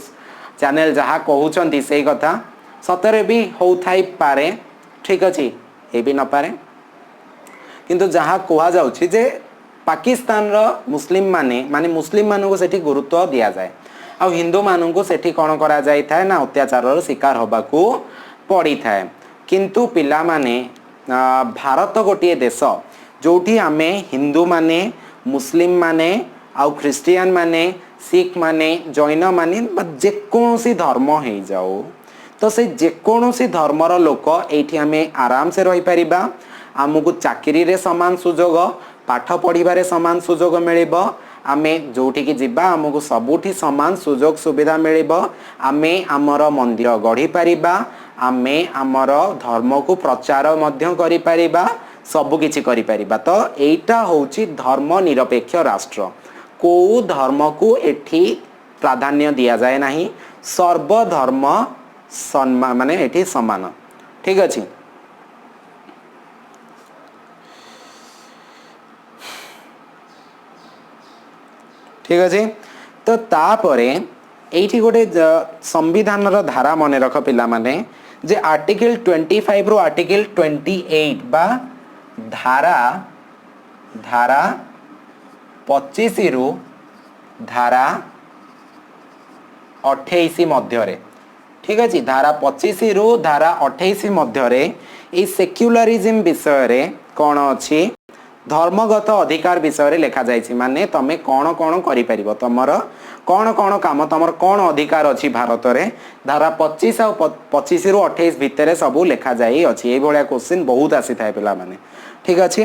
चैनल जहा कहउचंती सेही कथा सतरे भी हो थाई पारे ठीक अछि ए भी न पारे किंतु जहा कोहा जाउछि जे पाकिस्तान रो मुस्लिम माने मुस्लिम मानकु सेठी गुरुत्व दिया जाय आ हिंदू मानकु सेठी कोन करा जाय थाए ना अत्याचार रो शिकार होबाकू पड़ी थाए किंतु पिला माने भारत गोटिए देश जोठी आमे हिंदू माने मुस्लिम माने आ ख्रिस्टियन माने सिख माने जैन माने जे कोनोसी धर्म हे जाओ तो से जे कोनोसी धर्मर लोक एठी आमे आराम से रही परिबा आमको चाकरी रे समान सुजोग पाठ पढ़िबारे समान सुजोग मिलिबो आमे जोठी की जिबा आमको सबुठी समान सुजोग सुविधा मिलिबो आमे आमर मंदिर गढ़ी परिबा आमे आमर धर्म को प्रचार मध्य करि परिबा सब किछि करि परिबा तो एटा होची धर्म निरपेक्ष राष्ट्र को धर्म को एठी प्राधान्य दिया जाए नाही सर्वधर्म सम्मान माने एठी समान ठीक अछि ठीक अछि तो तापरे एठी गोटे संविधान रो धारा मने रख पिला माने जे आर्टिकल 25 रो आर्टिकल 28 बा धारा 25 रु धारा 28 मध्य रे ठीक अछि धारा 25 रु धारा 28 मध्य रे ए सेक्युलरिज्म विषय रे कोन अछि धर्मगत अधिकार विषय रे लिखा जायछि माने तमे कोन कोन करि परिबो तमरो कोन कोन काम तमर कोन अधिकार अछि भारत रे धारा 25 और 25 रु 28 भितरे सबु लिखा जाई अछि ए भलिया क्वेश्चन बहुत आसी थाए पिला माने ठीक अछि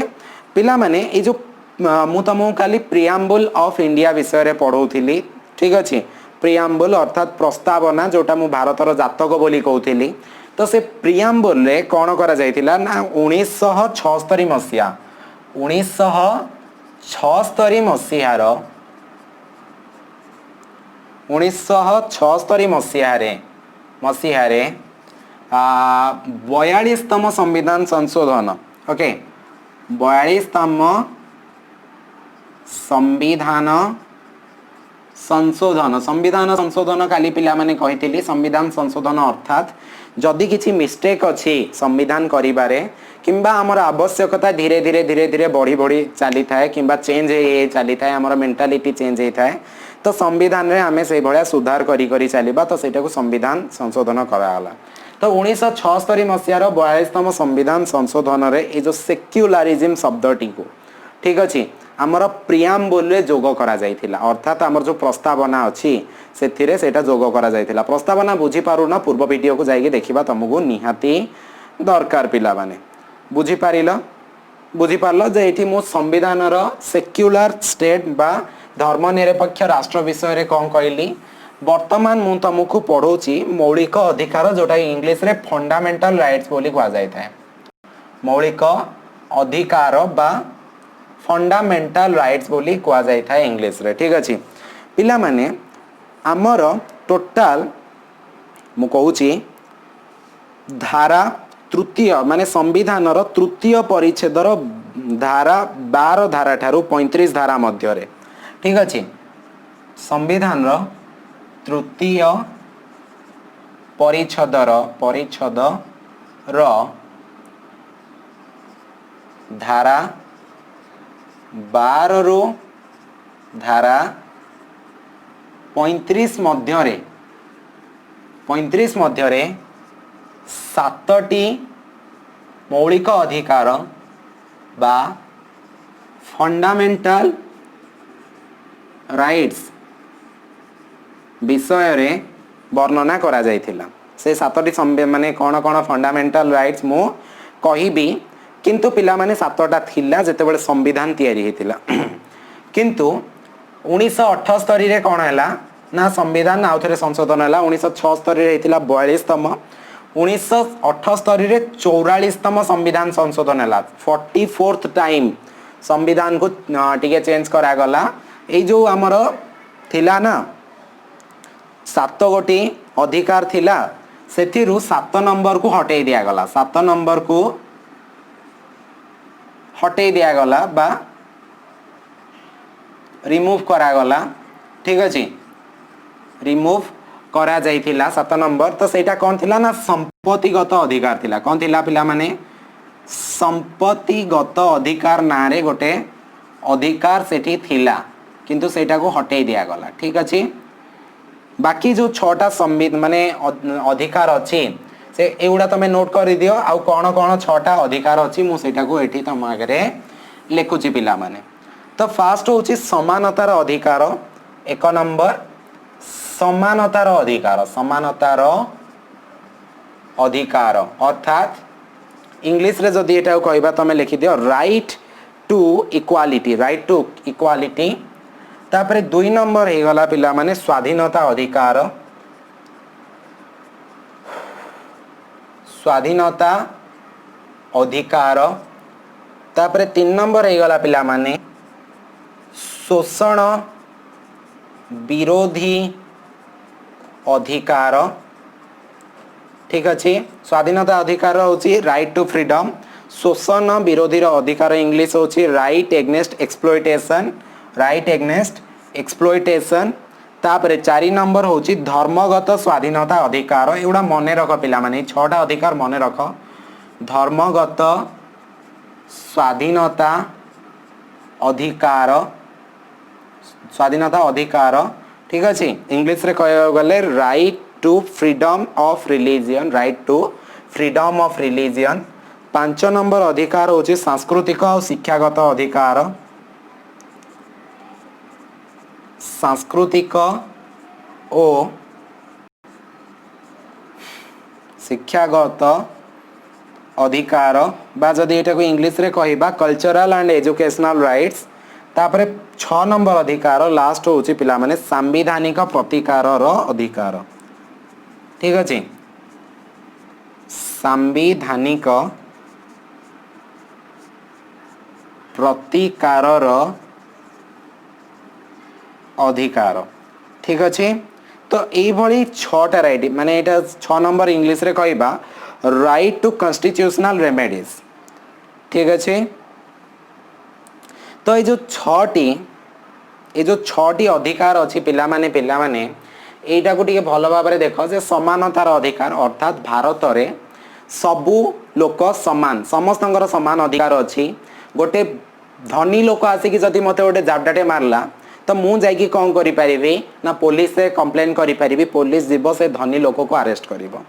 पिला माने ए जो मु तमो खाली प्रिएम्बल ऑफ इंडिया विषय रे पढौथिली ठीक अछि प्रिएम्बल अर्थात प्रस्तावना जोटा मु भारतर जातक बोली कहउथिली तो से प्रिएम्बल रे कोन करा जायतिला ना 1976 मसिया ଛଅସ୍ତରୀ ମସିହାର 1976 ମସିହାରେ 42ତମ ସମ୍ବିଧାନ ସଂଶୋଧନ ଓକେ 42ତମ संविधान संशोधन काली पिला माने कहिथिली संविधान संशोधन अर्थात जदि किछि मिस्टेक अछि संविधान करिबारे किंबा हमर आवश्यकता धीरे धीरे धीरे धीरे बढ़ी बढ़ी चली थाए किंबा चेंज हे चली थाए हमर मेंटालिटी चेंज हे थाए तो संविधान रे हमें से भलिया सुधार करी करी चलीबा तो सेटा को संविधान संशोधन कराला तो 1976 मसियार 42तम संविधान संशोधन रे ए जो सेक्युलरिज्म शब्दटी को ठीक अछि आमर प्रियाम्बुल रे जोग करा जाइथिला अर्थात आमर जो प्रस्तावना अछि सेथिरे सेटा जोग करा जाइथिला प्रस्तावना बुझी पारु ना पूर्व वीडियो को जाइके देखिबा तुमको निहाती दरकार पिला माने बुझी पारलो जे एठी मो संविधान रो सेक्युलर स्टेट बा धर्मनिरपेक्ष राष्ट्र विषय रे कोन कहली वर्तमान मु तुमको पढौची मौलिक अधिकार जोटा इंग्लिश रे फंडामेंटल राइट्स बोली कहा जाय थाए मौलिक अधिकार बा फंडामेंटल राइट्स बोली कहा जाय थाए इंग्लिश रे ठीक अछि पिला माने आमर टोटल मु कहूची धारा तृतीय माने संविधान रो तृतीय परिच्छेद रो धारा 12 धारा ठारू 35 धारा मध्य रे ठीक अछि संविधान रो तृतीय परिच्छेद रो धारा 12 रो धारा 35 मध्य रे 7टी मौलिक अधिकार बा फंडामेंटल राइट्स विषय रे वर्णना करा जाइथिला से 7टी माने कोन कोन फंडामेंटल राइट्स मु कहिबी किंतु पिला माने 7टा थिला जेते बेले संविधान तयारी हेतिला किंतु 1978 रे कोन हैला ना संविधान आउथरे संशोधन हैला 1976 रे हेतिला 42तम 1978 रे 44तम संविधान संशोधन हैला 44th टाइम संविधान को टिके चेंज करा गला ए जो हमर थिला ना 7 गोटी अधिकार थिला सेथिरु 7 नंबर को हटेई दिया गला 7 नंबर को हटेई दिया गला बा रिमूव करा गला ठीक अछि रिमूव करा जाइथिला 7 नंबर तो सेटा कोन थिला ना संपत्तिगत अधिकार थिला कोन थिला पिला माने संपत्तिगत अधिकार नारे गोटे अधिकार सेठी थिला किंतु सेटा को हटेई दिया गला ठीक अछि बाकी जो 6टा संविधान माने अधिकार अछि से एउडा तमे नोट कर दियो आ कोन कोन 6टा अधिकार अछि मु सेटा को एठी तम आगरे लेखुची पिला माने तो फास्ट होची समानतार अधिकार एक नंबर समानतार अधिकार अर्थात इंग्लिश रे जदी एटा कहबा तमे लिखि दियो राइट टू इक्वालिटी तापरे 2 नंबर हे गला पिला माने स्वाधीनता अधिकार तापरे 3 नंबर हे गला पिला माने शोषण विरोधी अधिकार ठीक अछि स्वाधीनता अधिकार होची राइट टू फ्रीडम शोषण विरोधी रो अधिकार इंग्लिश होची राइट एगेंस्ट एक्सप्लॉयटेशन तापरे 4 नंबर होची धर्मगत स्वाधीनता अधिकार एउडा मने रख पिला माने 6टा अधिकार मने रख धर्मगत स्वाधीनता अधिकार ठीक अछि इंग्लिश रे कहय गले right to freedom of religion 5 number अधिकार होची सांस्कृतिक और शिक्षागत अधिकार सांस्कृतिक और शिक्षागत अधिकार बा जदि एटा को इंग्लिश रे कहिबा कल्चरल एंड एजुकेशनल राइट्स तापरे 6 नंबर अधिकार लास्ट होची पिला माने संवैधानिक प्रतिकार रो अधिकार ठीक अछि संवैधानिक प्रतिकार रो अधिकार ठीक अच्छे तो यही छटा राइट माने एटा 6 नंबर इंग्लिश रे कहबा राइट टू कॉन्स्टिट्यूशनल रेमेडीज ठीक अच्छे तो ये जो छटी अधिकार अच्छी पिला माने एटा को टिके भल भाव में देख जे समानतार अधिकार अर्थात भारत रे सबू लोक समान समस्तंकर समान अधिकार अच्छी गोटे धनी लोक आसिक जदि मत गोटे जाबडाटे मारला तो मु जाइकी कौन करि परिबी ना पुलिस से कंप्लेन करि परिबी पुलिस जीव से धनी लोक को अरेस्ट करिवो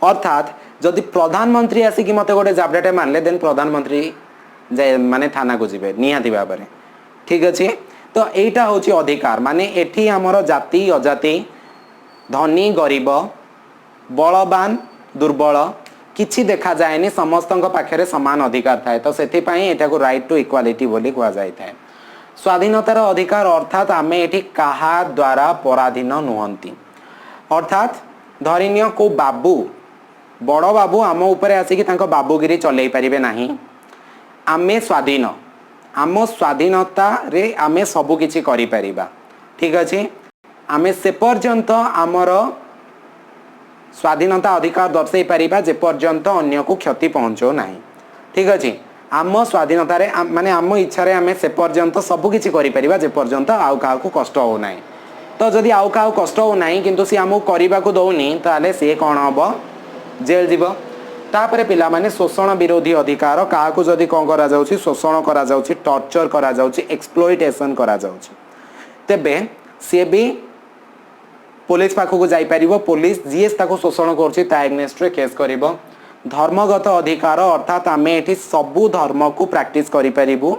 अर्थात जदि प्रधानमंत्री आसिक मत गोटे जाबडाटे मारले देन प्रधानमंत्री माने थाना को जीवे निहाती भाव में ठीक अच्छे तो एटा होची अधिकार माने एठी हमर जाति अजाति धनी गरीब बलवान दुर्बल किछि देखा जाएनी समस्तଙ୍କ पाखरे समान अधिकार थाए तो सेथि पई एटा को राइट टू इक्वालिटी बोली कुआ जाय थाए स्वाधीनतार अधिकार अर्थात आमे एठी काहा द्वारा पराधीन नुहंती अर्थात धरिनियो को बाबू बड़ बाबू आम ऊपर आसिकी तांको बाबूगिरी चलै परिबे नाही आमे स्वाधीन आम स्वाधीनता रे आमे सबु किछि करि परिबा ठीक अछि आमे से पर्यंत आमर स्वाधीनता अधिकार दर्शाई पारिबा जे पर्यंत अन्य को क्षति पहुंचो नाही ठीक अछि आम स्वाधीनता रे माने आम इच्छा रे आमे से पर्यंत सबु किछि करि परिबा जे पर्यंत आउ काहा को कष्ट हो नाही तो जदि आउ काहा कष्ट हो नाही किंतु सी आमु करिबा को दोउनी ताले से कोन हबो जेल जीवो तापरे पिला माने शोषण विरोधी अधिकार काहा को जदि कोन करा जाउछि शोषण करा जाउछि टॉर्चर करा जाउछि एक्सप्लॉइटेशन करा जाउछि तेबे से भी पुलिस पाखक जाई परिबो पुलिस जीएस ताको शोषण करछि ता एग्नेस्ट रे केस करिवो धर्मगत अधिकार अर्थात आमे एठी सबु धर्म को प्रैक्टिस करि परिबो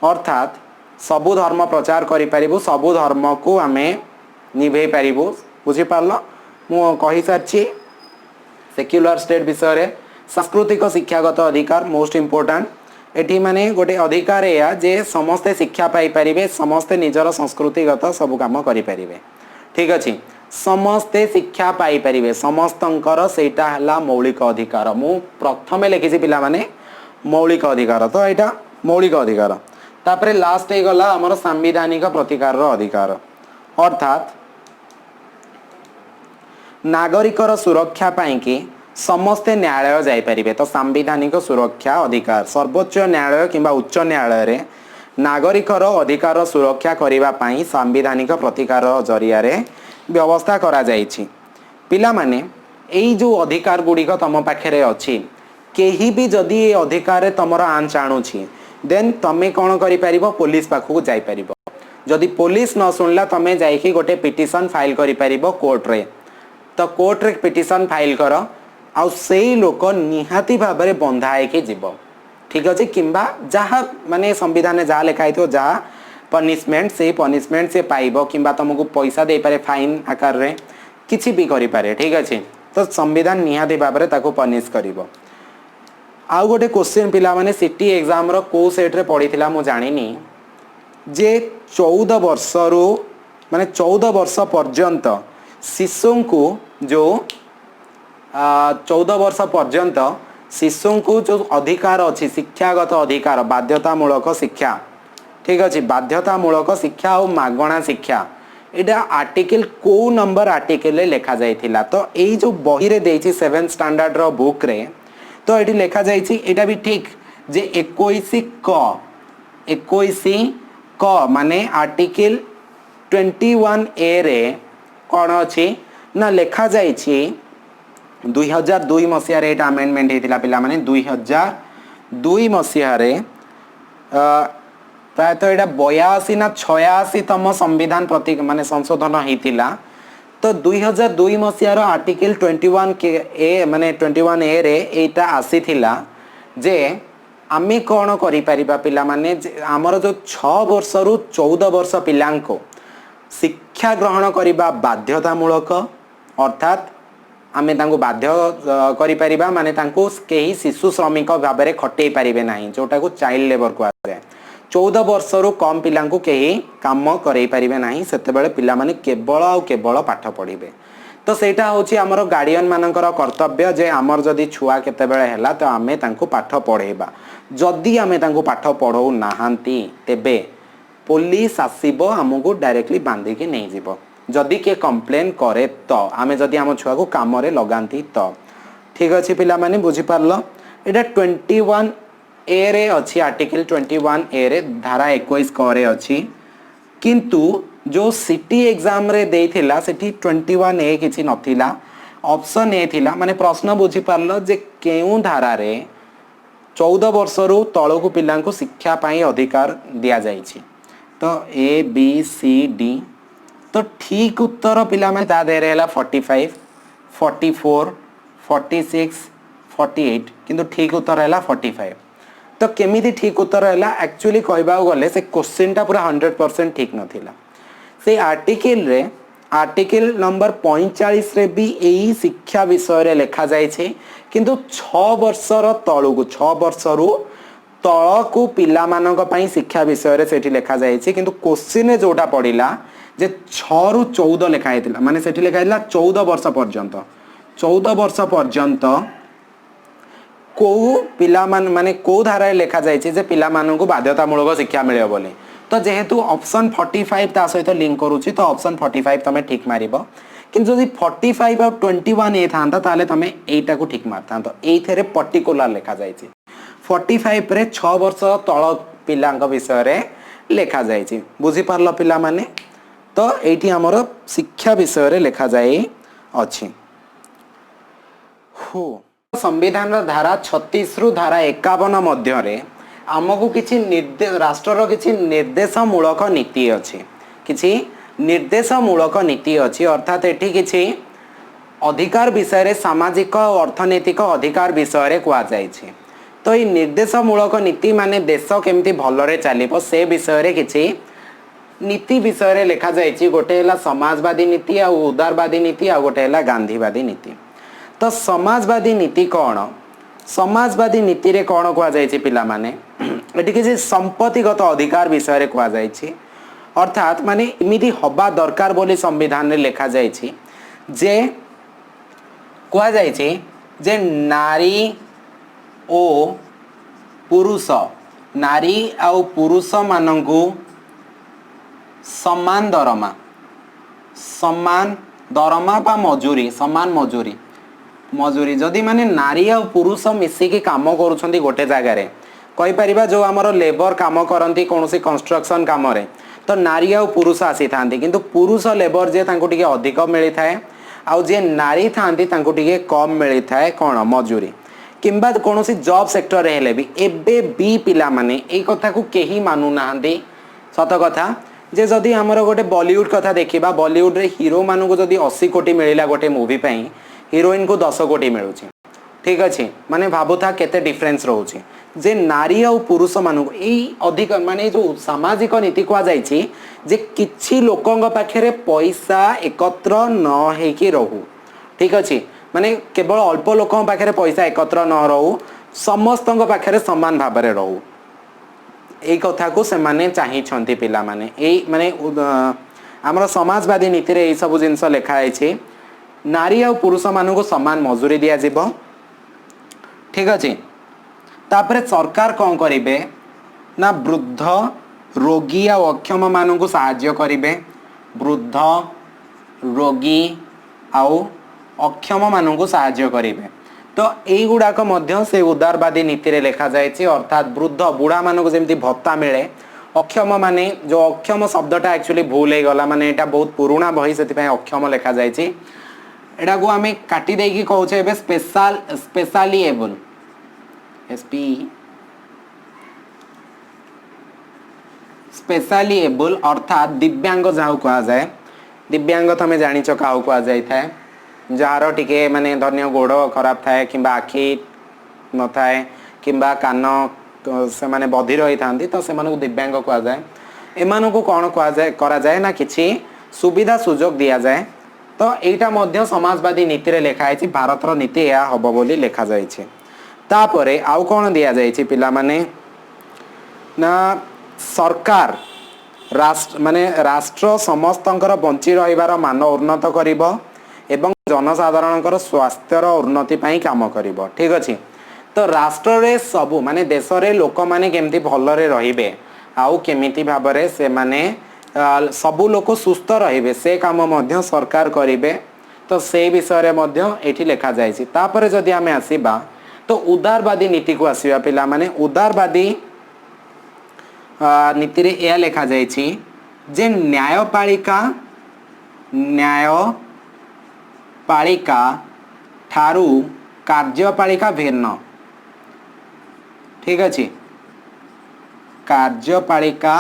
अर्थात सबु धर्म प्रचार करि परिबो सबु धर्म को आमे निभे परिबो बुझि पारलो मु कहि सारछि सेक्युलर स्टेट विषय रे सांस्कृतिक शिक्षागत अधिकार मोस्ट इंपोर्टेंट एठी माने गोटे अधिकार या जे समस्त शिक्षा पाई परिबे समस्त निजर संस्कृतिगत सब काम करि परिबे ठीक अछि समस्ते शिक्षा पाई परिबे समस्तंकर सेटा हला मौलिक अधिकार मु प्रथमे लिखिछि पिला माने मौलिक अधिकार तो एटा मौलिक अधिकार तापरे लास्ट हे गला हमर संवैधानिक प्रतिकार रो अधिकार अर्थात नागरिकर सुरक्षा पाई कि समस्ते न्यायालय जाई परिबे तो संवैधानिक सुरक्षा अधिकार सर्वोच्च न्यायालय किंबा उच्च न्यायालय रे नागरिकर अधिकार सुरक्षा करिबा पाई संवैधानिक प्रतिकार जरिया रे व्यवस्था करा जाइछि पिला माने एई जो अधिकार गुड़िक तम पाखे अच्छी केही भी जदि ये अधिकार रे तमर आंच आणुछि देन तमे कोन करि परिबो पुलिस पाखु जाई परिबो जदि पुलिस न सुनला तमे जाइकी गोटे पिटिशन फाइल करि परिबो कोर्ट रे तो कोर्ट रे पिटिशन फाइल कर आ सेई लोक निहाती भाव रे बंधा के जीव ठीक अच्छे किंबा जहाँ माने संविधान जहाँ लिखाई थो जहाँ पनिशमेंट से पनिशमेंट से पाइबो किंबा तुमको पैसा दे पारे फाइन आकार रे किछि भी करि पारे ठीक अच्छे तो संविधान निहाती भाव रे ताको पनिश करिवो आउ गोटे क्वेश्चन पिला माने सिटी एग्जाम रो को सेट रे पड़ीथिला मु जानिनी जे 14 वर्ष रु माने 14 वर्ष पर्यंत शिशु को जो 14 वर्ष पर्यंत शिशु को जो अधिकार अच्छी शिक्षागत अधिकार बाध्यतामूलक शिक्षा ठीक अच्छे बाध्यतामूलक शिक्षा और मागणा शिक्षा एटा आर्टिकल को नंबर आर्टिकल लिखा जाइथिला तो यही जो बही रे देछि 7th स्टैंडर्ड रो बुक रे तो एटी लिखा जाइछि एटा भी ठीक जे 21 क माने आर्टिकल 21 ए रे कौन अच्छी ना लिखा जाइछि 2002 मसीह रे अमेंडमेंट होता पिला माने 2002 मसीह रे प्रायतः यहाँ 82 ना 86 तम संविधान प्रति माने संशोधन होता तो 2002 मसीह आर्टिकल 21 के ए माने 21 ए रे एटा आसी थिला जे आमे कौन करि परिबा पिला माने हमर जो 6 वर्ष रु 14 वर्ष पिलांको शिक्षा ग्रहण करिबा बाध्यतामूलक अर्थात आमे तांको बाध्य करि परिबा माने तांको केही शिशु श्रमिक भाव में खटै पारिबे नाही जोटा को चाइल्ड लेबर को आसे 14 वर्ष रु कम पिलांको केही काम करै पारिबे नाही सेते बेले पिला माने केवल आ केवल पाठ पढिबे तो सेटा होची हमर गार्डियन मानकर कर्तव्य जे हमर जदी छुआ केते बेले हैला तो आमे तांको पाठ पढेबा जदी आमे तांको पाठ पढौ नाहांती तेबे पुलिस आसीबो हमको डायरेक्टली बांधिकी नहीं जीवो जदि किए कंप्लेन करे तो आमे जदि आम छुआ को काम रे लगांती तो ठीक अच्छे पिला माने बुझी पारलो एटा 21 ए रे अच्छी आर्टिकल 21 ए रे धारा 21 क रे अच्छी किंतु जो सिटी एग्जाम रे देइथिला सेठी 21 ए किछि नथिला ऑप्शन ए थिला माने प्रश्न बुझी पारलो जे केउ धारा रे 14 वर्ष रु तळकु पिला को शिक्षा पाई अधिकार दिया जाइछि तो ए बी सी डी तो ठीक उत्तर पिला में ता दे रहेला 45 44 46 48 किंतु ठीक उत्तर हैला 45 तो केमिति ठीक उत्तर हैला एक्चुअली कहबा गले से क्वेश्चन टा पूरा 100% ठीक नथिला से आर्टिकल नंबर 45 रे भी एही शिक्षा विषय रे लिखा जाय छे किंतु 6 वर्षर तळकु 6 वर्षरु तळकु पिला मानक पई शिक्षा विषय रे सेठी लिखा जाय छे किंतु क्वेश्चन रे जोटा पडिला जे 6 रु 14 लिखा हेतिला माने सेठी लिखा हेतिला 14 वर्ष पर्यंत 14 वर्ष पर्यंत को पिला माने को धारा लिखा जाय छे जे पिला मानक बाध्यतामूलक शिक्षा मिले बोले तो जेहेतु ऑप्शन 45 ता सहित लिंक करूची तो ऑप्शन 45 तमे ठीक मारिबो किंतु जदि 45 और 21 ए थांता ताले तमे एटा को ठीक मारता तो एथेरे पर्टिकुलर लिखा जाय छे 45 रे 6 वर्ष तळ पिलांक विषय रे लिखा जाय छे बुझी पारलो पिला माने तो एठी हमर शिक्षा विषय रे लिखा जाय अछि हो संविधान धारा 36 रु धारा 51 मध्य रे आमको किछि निर्देश राष्ट्र किछि निर्देशमूलक नीति अछि किछि निर्देशमूलक नीति अछि अर्थात एठी किछि अधिकार विषय रे सामाजिक और अर्थनैतिक अधिकार विषय रे कुआ जाय छै तो ये निर्देशमूलक नीति माने देश केमती भलरे चलिबो से विषय रे किछि नीति विषय रे लिखा जाय छै गोटे हला समाजवादी नीति आ उदारवादी नीति आ गोटे हला गांधीवादी नीति तो समाजवादी नीति कौन समाजवादी नीति रे कौन कुआ जाय छै पिला माने एठी किछि संपत्तिगत अधिकार विषय रे कुआ जाय छै अर्थात माने इमिति हबा दरकार बोली संविधान रे लिखा जाय छै जे कुआ जाय छै जे नारी ओ पुरुष नारी आ पुरुष मानंगु समान दरमा बा मजूरी समान मजूरी जदि माने नारी आ पुरुष मिसिकी काम करूछंती गोटे जगह रे कहि परिबा जो हमरो लेबर काम करंती कोनोसी कंस्ट्रक्शन काम रे तो नारी आ पुरुष आसी थांती किंतु पुरुष लेबर जे तांको टिके अधिक मिली थाए आ जे नारी थांती तांको टिके कम मिली थाए कोन मजूरी किंबा कोनोसी जॉब सेक्टर रे हेले भी एबे बी पिला माने ए कथा को केही मानु नाहंती सत कथा जे जदि हमरो गोटे बॉलीवुड कथा देखिबा बॉलीवुड रे हीरो मानु को जदि 80 कोटी मिलिला गोटे मूवी पई हीरोइन को 10 कोटी मिलुची ठीक अछि माने भाबुथा केते डिफरेंस रहउची जे नारी और पुरुष मानु ए अधिक माने जो सामाजिक नीति को जाय छी जे किछि लोकंग पाखरे पैसा एकत्र न हे कि रहू ठीक अछि माने केवल अल्प लोकंग पाखरे पैसा एकत्र न रहू समस्तंग पाखरे समान भाबरे रहू ए कथा को से माने चाहि छंती पिला माने ए माने हमर समाजवादी नीति रे ए सब जिंस लिखा है छी नारी और पुरुष मानु को समान मजूरी दिया जिवो ठीक अछि तापरे सरकार कौन करिवे ना वृद्ध रोगी आ अक्षम मानु को सहाय्य करिवे वृद्ध रोगी आ अक्षम मानु को सहाय्य करिवे तो एई गुडाक मध्य से उदारवादी नीति रे लिखा जाय छी अर्थात वृद्ध बुढ़ा मानु को जेमती भत्ता मिले अक्षम माने जो अक्षम शब्दटा एक्चुअली भूल हे गला माने एटा बहुत पुराना बही सेति पय अक्षम लिखा जाय छी एटा को हमें काटी दे की कहू छे बे specially abled SP specially abled अर्थात दिव्यांग जाऊ कहा जाए दिव्यांग तमे जानि छ काऊ कहा जाय थाए जार टिके माने धन्य गोड़ खराब थाए किंबा आखि न थाए किंबा कान से माने बधी रही थांती तो से माने दिव्यांग कहा जाए एमानो को कौन कहा जाए करा जाए ना किछि सुविधा सुजोग दिया जाए तो एटा मध्य समाजवादी नीति रे लिखा है भारतर नीति या हबो बोली लिखा जाय छै तापरे आउ कौन दिया जाय छै पिला माने ना सरकार राष्ट्र माने राष्ट्र समस्तंकर बंची रहिबार मान उन्नत करिवो एवं जनसाधारणकर स्वास्थ्यर उन्नति पई काम करिवो ठीक अछि तो राष्ट्र रे सबु माने देश रे लोक माने केमती भलरे रहिबे आउ केमिति भाबरे से माने सबु लोक सुस्थ रहिबे से काम मध्य सरकार करिवे तो से विषय रे मध्य एठी लेखा जायछि। तापरे जदि आमे आसीबा तो उदारवादी नीति को आसीबा पिला माने उदारवादी नीति रे या लेखा जायछि जे न्यायपालिका ठारू कार्यपालिका भिन्न। ठीक अछि कार्यपालिका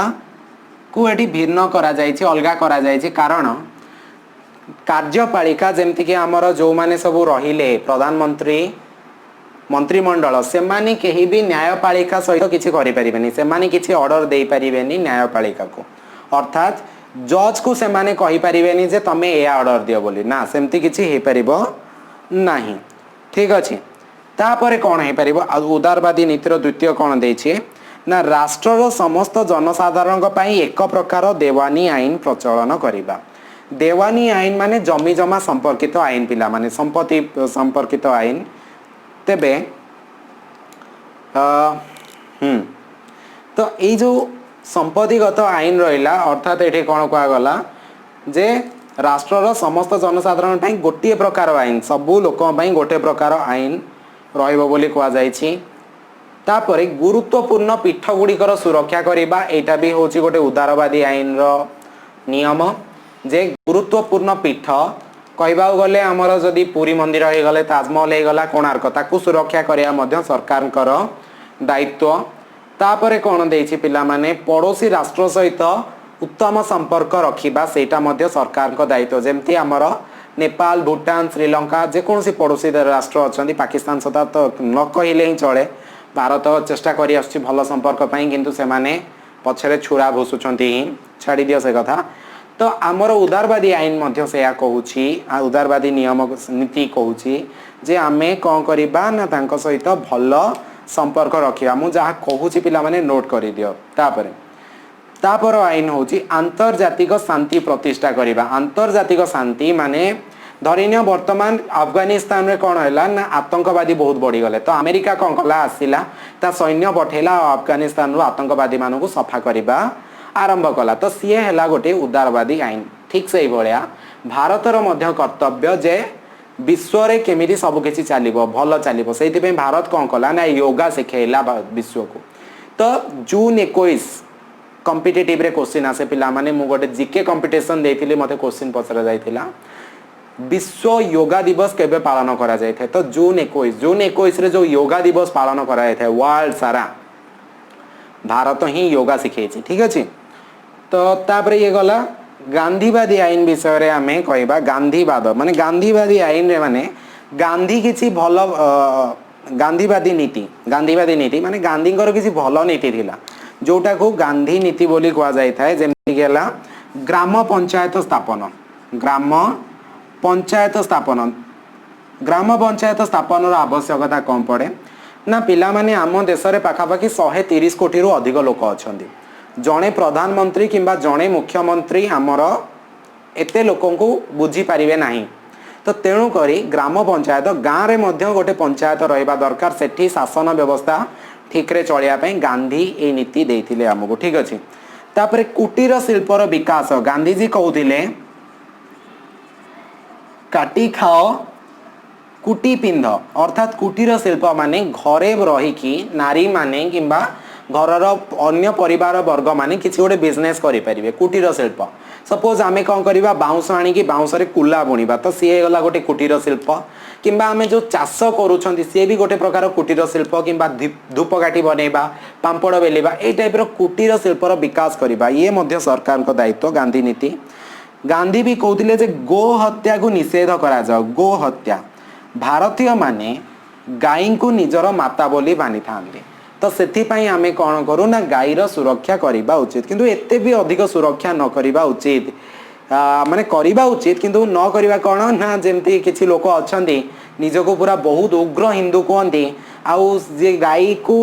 को एटी भिन्न करा जायछि अलगा करा जायछि कारण कार्यपालिका जेमति कि हमर जो माने सब रहिले प्रधानमंत्री मंत्रिमंडल से माने केही भी न्यायपालिका सहित किछि करि परिबेनी से माने किछि ऑर्डर देई परिबेनी न्यायपालिका को अर्थात जज को से माने कहि परिबेनी जे तमे ए ऑर्डर दियो बोली ना सेमति किछि हे परिबो नाही। ठीक अछि तापरे कोन हे परिबो उदारवादी नीतिर द्वितीय कोन देछि ना राष्ट्रर समस्त जनसाधारण पई एक प्रकार देवानी आईन प्रचलन करिबा। देवानी आईन माने जमी जमा संपर्कित आईन पिला माने संपत्ति संपर्कित आईन तेबे तो ये जो संपत्तिगत आईन रहिला अर्थात एठी कोन कहा गला जे राष्ट्रर समस्त जनसाधारण पई गोटे प्रकार आईन सबु लोक पई गोटे प्रकार आईन रहिबो बोली कहा जायछि। तापरे गुरुत्वपूर्ण पीठ गुड़िकर सुरक्षा करिबा एटा भी होची गोटे उदारवादी आईन रो नियम जे गुरुत्वपूर्ण पीठ कहबा गले हमर जदि पुरी मंदिर हे गले ताजमहल हे गला कोणार्क ताकू सुरक्षा करिया मध्य सरकारकर दायित्व। तापरे कोन देछि पिला माने पड़ोसी राष्ट्र सहित उत्तम संपर्क रखिबा सेटा मध्य सरकारकर दायित्व जेमति हमर नेपाल भूटान श्रीलंका जे कोनसी पड़ोसी राष्ट्र अछंती पाकिस्तान सता तो न कहिले ही चले भारत चेष्टा करी आछि भल संपर्क पई किंतु से माने पछरे छुरा भुसुचंती छाड़ी दियो से कथा। तो आमर उदारवादी आईन मध्य से या कहूची उदारवादी नियम नीति कहूची जे आमे कौन करिबा ना तांको सहित भल संपर्क रखिबा मु जहा कहूची पिला माने नोट करि दियो। तापर आईन होची आंतर्जातिक शांति प्रतिष्ठा करिबा। आंतर्जातिक शांति माने धरिनिया वर्तमान अफगानिस्तान रे कौन हैला ना आतंकवादी बहुत बढ़ी गले तो अमेरिका कौन कला आसिला ता सैन्य पठेला अफगानिस्तान रो आतंकवादी मानकु सफा करिबा आरंभ कला तो सी है गोटे उदारवादी आईन। ठीक से भाया भारतर मध्य कर्तव्य जे विश्व रे केमिति सब किछि चलिबो भल चलिबो सेति पे भारत कौन कला ना योगा सिखेला विश्व को। तो जून 21 कॉम्पिटिटिव रे क्वेश्चन आसे पिला माने मु गोटे जीके कंपटीशन देथिले मते क्वेश्चन पचरा जायथिला विश्व योगा दिवस केबे पालन करा जाय थे तो जून 21 रे जो योगा दिवस पालन करा जाय थे वर्ल्ड सारा भारत ही योगा सिखेछि। ठीक अछि तो तापरे ये गला गांधीवादी आईन विषय रे हमें कहबा गांधीवाद माने गांधीवादी आईन रे माने गांधी किछि भल गांधीवादी नीति माने गांधींकर किछि भल नीति थिला जोटा को गांधी नीति बोली कहा जाय थाए जेमति गेला ग्राम पंचायत स्थापन आवश्यकता कम पड़े ना पिला माने आम देश रे पाखापाखि 130 कोटी रु अधिक लोक अछंती जणे प्रधानमंत्री किंबा जणे मुख्यमंत्री आमर एते लोकों को बुझी पारिबे नाही तो तेणु करी ग्राम पंचायत गाँव रे मध्य गोटे पंचायत रहिबा दरकार सेठी शासन व्यवस्था ठीक रे चलिया पई गांधी ए नीति देथिले हमको। ठीक अछि तापरे कुटीर शिल्पर विकास गांधी जी कहउथिले काटी खाओ कुटी पिंध अर्थात कुटीर शिल्प माने घरे रही कि नारी माने किंबा घरर अन्य परिवार वर्ग माने किसी गोटे बिजनेस करि परिबे कुटीर शिल्प सपोज आमे कौन करबा बाउंस आनी कि बाउंस रे कुला बुणीबा तो सी गला गोटे कुटीर शिल्प किंबा आमे जो चाष करूछंती सी भी गोटे प्रकार कुटीर शिल्प किंबा धूपकाठी बनेबा पांपड़ बेलेबा ए टाइप रो कुटीर शिल्पर विकास करबा ये मध्य सरकार को दायित्व गांधी नीति। गांधी भी कहउथिले जे गो हत्या को निषेध करा जाओ गो हत्या भारतीय माने गाई को निजर माता बोली मानी थांती तो सेथिपाई आमे कौन करू ना गाईर सुरक्षा करबा उचित किंतु एते भी अधिक सुरक्षा न करबा उचित माने करबा उचित किंतु न करबा कौन ना जेमती किछि लोक अछंती निजको पूरा बहुत उग्र हिंदू कहती आउ जे गाई को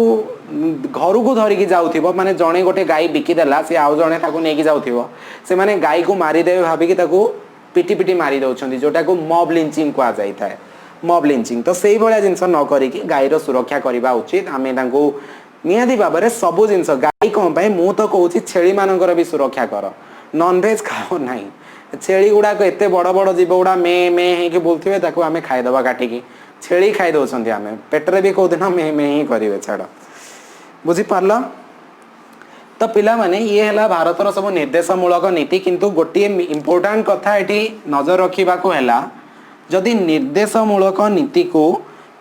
घर को धरिकी जाउथिबो माने जणे गोटे गाई बिकिदेला से आउ जणे ताको नेकी जाउथिबो से माने गाई को मारी देबे भाबी कि ताको पिटी पिटी मारी दउछंती जोटा को मॉब लिंचिंग कहा जाय थाए मॉब लिंचिंग तो सेही भलिया जिंस न करी कि गाईर सुरक्षा करबा उचित आमे ताको निहाती भाव में सबू जिनस गाई कौन पाई मु तो कहूँ छेली मानकर भी सुरक्षा कर नॉनवेज खाओ ना छेली गुड़ाक एत बड़ बड़ जीव गुड़ा मे मे हो बुलूवे आम खाईदे काटिकी छेली खाई दौरान आम पेटर भी कौ दिन मे मे ही करेंगे छाड़ बुझीपार तो पिला माने ये है भारतर सब निर्देशमूलक नीति किंतु गोटे इम्पोर्टाट कथा ये नजर रखा जदि निर्देशमूलक नीति को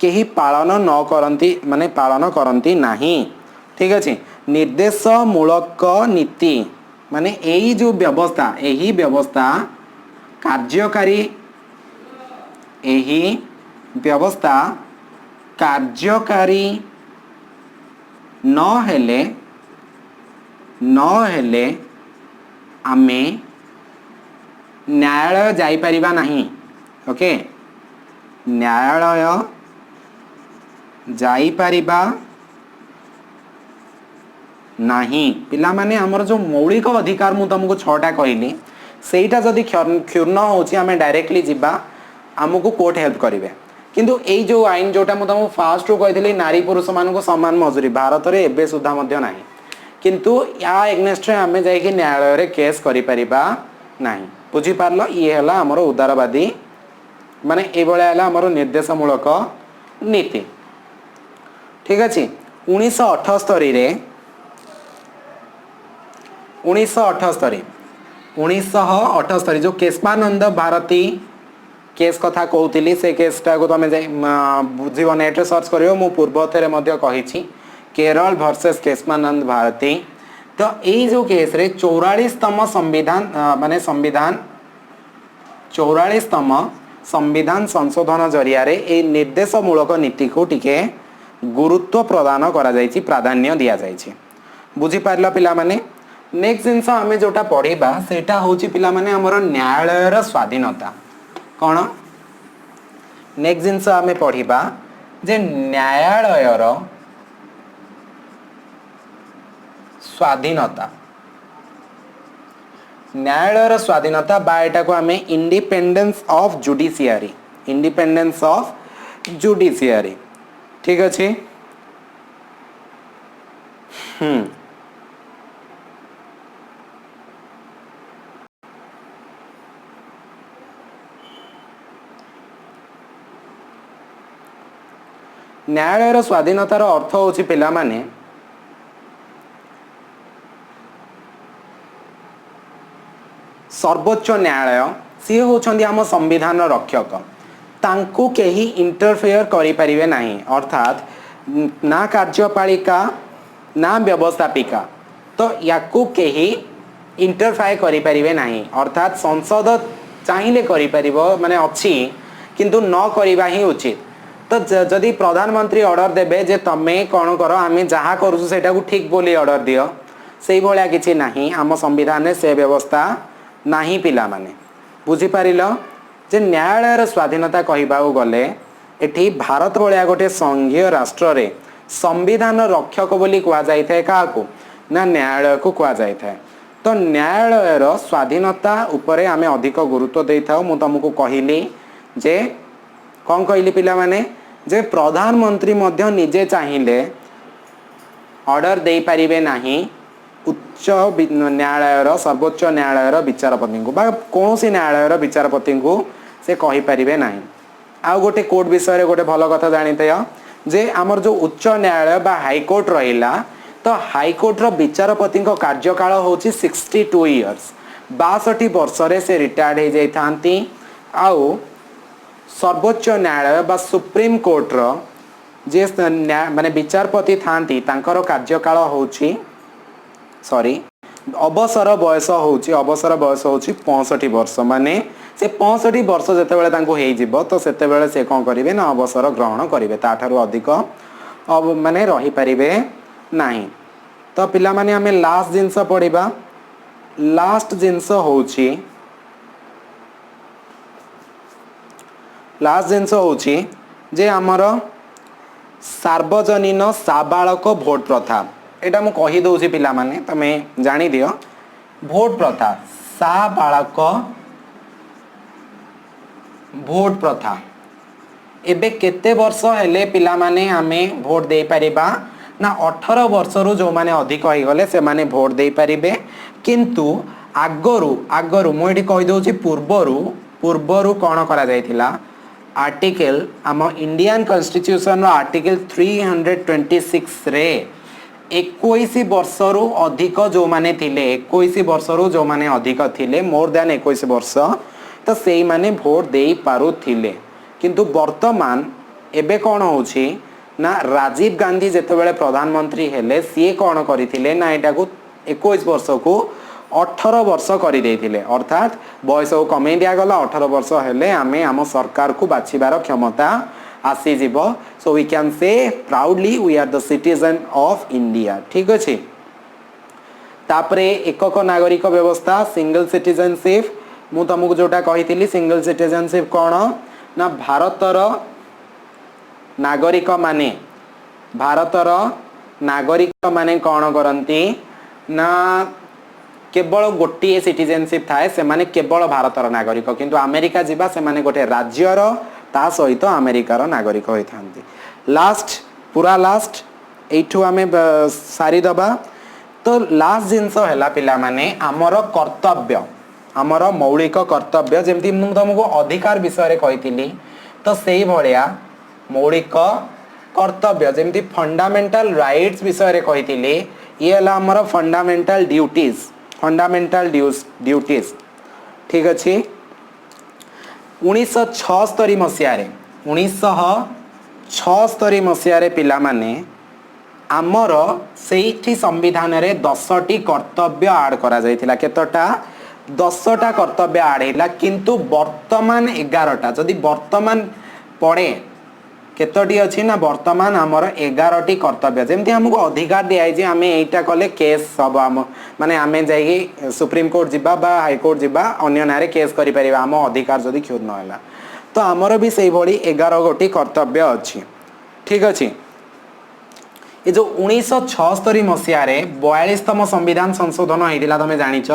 केही पालन न करती माने पालन करती नहीं ठीक अच्छे निर्देशमूलक नीति माने यही जो व्यवस्था कार्यकारी यही व्यवस्था कार्यकारी न हेले आमे न्यायालय जाई परिबा नहीं ओके न्यायालय जाई परिबा नहीं पिला माने हमर जो मौलिक अधिकार मु तुमको 6टा कहली सेटा जदि क्षुण्ण होची आमे डायरेक्टली जिबा हमको कोर्ट हेल्प करिवे किंतु एई जो आईन जोटा मु तुमको फास्ट रो कहली नारी पुरुष मान को समान मजूरी भारत रे एबे सुधा मध्य नाही किंतु या एग्नेस्ट रे आमे जाई कि न्यायालय रे केस करि परिबा नाही बुझी पारलो ये हला हमर उदारवादी माने ए बळे हला हमर निर्देशमूलक नीति ठीक अछि 1978 रे 1978 जो केशवानंद भारती केस कथा कहूली से केसटा को तुम बुझ नेट सर्च कर मु पूर्व थे कही केरल वर्सेस केशवानंद भारती तो यही जो केस रे 44तम संविधान माने संविधान 44तम संविधान संशोधन जरिया रे ए निर्देशमूलक नीति को टिके गुरुत्व प्रदान करा जायछि प्राधान्य दिया जायछि बुझी पारला पिला माने नेक्स्ट जिनस आमे जोटा पढ़िबा सेटा होछि पिला माने हमर न्यायालयर स्वाधीनता कौन नेक्स्ट जिनस आमे पढ़िबा जे न्यायालयर स्वाधीनता न्यायालयर स्वाधीनता बा एटा को आमे इंडिपेंडेंस ऑफ जुडिशियरी ठीक अछि न्यायालयर स्वाधीनतार अर्थ होछि पिला माने सर्वोच्च न्यायालय सी होछंदी आम संविधान रक्षक तांको केही इंटरफेयर करि परिवे नाही अर्थात ना कार्यपालिका ना व्यवस्थापिका तो याकू केही इंटरफेयर करि परिवे नाही अर्थात संसद चाहिले करि परिबो माने अछि किंतु न करिबा ही उचित तो जदि प्रधानमंत्री ऑर्डर देबे जे तमे कोन करो आमे जहा करूछु सेटा को ठीक बोली ऑर्डर दियो सेई भलिया किछि नाही आम संविधान में से व्यवस्था नाही पिला माने बुझी पारिलो जे न्यायालयर स्वाधीनता कहिबा गले एठी भारत भलिया गोटे संघीय राष्ट्र रे संविधान रक्षक बोली कुआ जाय थाए काको ना न्यायालय को कुआ जाय थाए तो न्यायालयर स्वाधीनता उपरे आमे अधिक गुरुत्व देइथाउ मु तुमको कहिली जे कौन कहली पिला माने जे प्रधानमंत्री मध्य निजे चाहिए ऑर्डर दे पारिबे नाही उच्च न्यायालयर सर्वोच्च न्यायालयर विचारपति को बा कौन सी न्यायालयर विचारपति को से कहि पारिबे नाही आ गोटे कोर्ट विषय रे गोटे भल कथा जानिते जे आमर जो उच्च न्यायालय बा हाई कोर्ट रहिला तो हाई कोर्ट रो विचारपति को कार्यकाल होची 62 इयर्स 62 वर्ष रे से रिटायर्ड हो जाई थांती आउ सर्वोच्च न्यायालय बा सुप्रीम कोर्ट रो जे माने विचारपति थांती तांकर कार्यकाल होची सॉरी अवसर बयस होची 65 वर्ष माने से 65 वर्ष जते बेले तांको हेई जिवो तो सेते बेले से कोन करिवे ना अवसर ग्रहण करिवे ताठारु अधिक अब माने रही परिवे नाही तो पिला माने हमें लास्ट जिंस पढ़िबा लास्ट जिंस होची जे हमर सार्वजनीन साबालक भोट प्रथा एटा मु कहि दउची पिला माने तमे जानि दियो भोट प्रथा साबालक भोट प्रथा एबे केते वर्ष हेले पिला माने हमें भोट दे परिबा ना 18 वर्षरू जो माने अधिक हो गले से माने भोट दे पारिबे किंतु आगरू मु एठी कहि दउची पूर्वरू कोन करा जायतिला आर्टिकल आम इंडियन कॉन्स्टिट्यूशन रो आर्टिकल 326 रे 21 वर्षरू अधिक जो माने थिले 21 वर्षरू जो माने अधिक थिले मोर देन 21 वर्ष तो सेई माने भोट दे पारु थिले किंतु वर्तमान एबे कोन होउची ना राजीव गांधी जेतेबेले प्रधानमंत्री हेले सी कोन करिथिले ना एटा को 21 वर्ष को 18 वर्ष कर देथिले अर्थात बयस को कमे दिया गला 18 वर्ष हेले आमे आम सरकार को बाछिबार क्षमता आसी जीवो so we can say proudly we are the citizen of India ठीक अछि तापरे एकक नागरिक व्यवस्था सिंगल सिटीजनशिप मु तुमको जोटा कहिथिली सिंगल सिटीजनशिप कोन ना भारतर नागरिक माने कोन करंती ना केवल गोटे सिटीजनशिप थाए से माने केवल भारतर नागरिक किंतु अमेरिका जिबा से माने गोटे राज्यर ता सहित अमेरिकार नागरिक होई थांती लास्ट पूरा लास्ट एठू आमे सारी दबा तो लास्ट जिंस हैला पिला माने हमर कर्तव्य हमर मौलिक कर्तव्य जेमति मु तुमको अधिकार विषय रे कहितिली तो सेही भलिया मौलिक कर्तव्य जेमति फंडामेंटल राइट्स विषय रे कहितिली ये हला हमर फंडामेंटल ड्यूटीज ठीक अच्छे 1976 मसीह पिला माने आमर सेठी संविधान रे 10टी कर्तव्य आड करा जायतिला केतटा 10टा कर्तव्य आड हैला किंतु वर्तमान 11टा जदि वर्तमान पड़े केतोटी अच्छी ना वर्तमान आमर 11टी कर्तव्य जेमती हमको अधिकार दिया जे आमे एटा कले केस सब आम माने आमे जाई सुप्रीम कोर्ट जिबा बा हाई कोर्ट जिबा अन्य नारे केस करि परिबा आम अधिकार जदि क्षुद न होला तो आमर भी सेही भली 11 गोटी कर्तव्य अच्छी ठीक अच्छी ये जो 1976 मसीह रे 42तम संविधान संशोधन होइतिला तमे जानिछ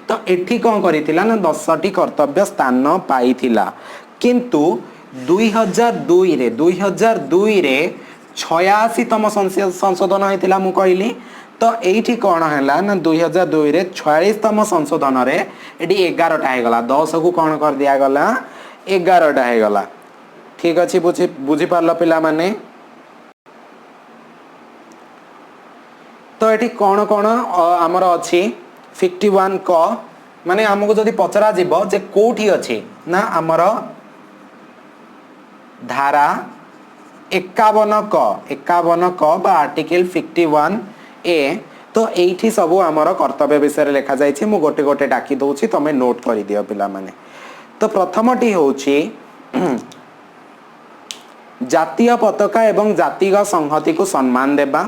तो एठी कोन करितिला ना 10टी कर्तव्य स्थान पाइथिला किंतु 2002 रे 86तम संशोधन होइतिला मु कहली तो एठी कोन हैला ना 2002 रे 46तम संशोधन रे एठी 11टा हे गला 10 को कोन कर दिया गला 11टा हे गला ठीक अछि बुझी पारलो पिला माने तो एठी कोन कोन हमर अछि 51 क माने हमको जदि पचरा जीवो जे कोठी अछि ना हमर धारा 51 क बा आर्टिकल 51 ए तो एठी सबु हमर कर्तव्य विषय लिखा जायछि मु गोटे गोटे डाकी दउछि तमे नोट करि दियो पिला माने तो प्रथमटी होछि जातीय पताका एवं जातिगत संहति को सम्मान देबा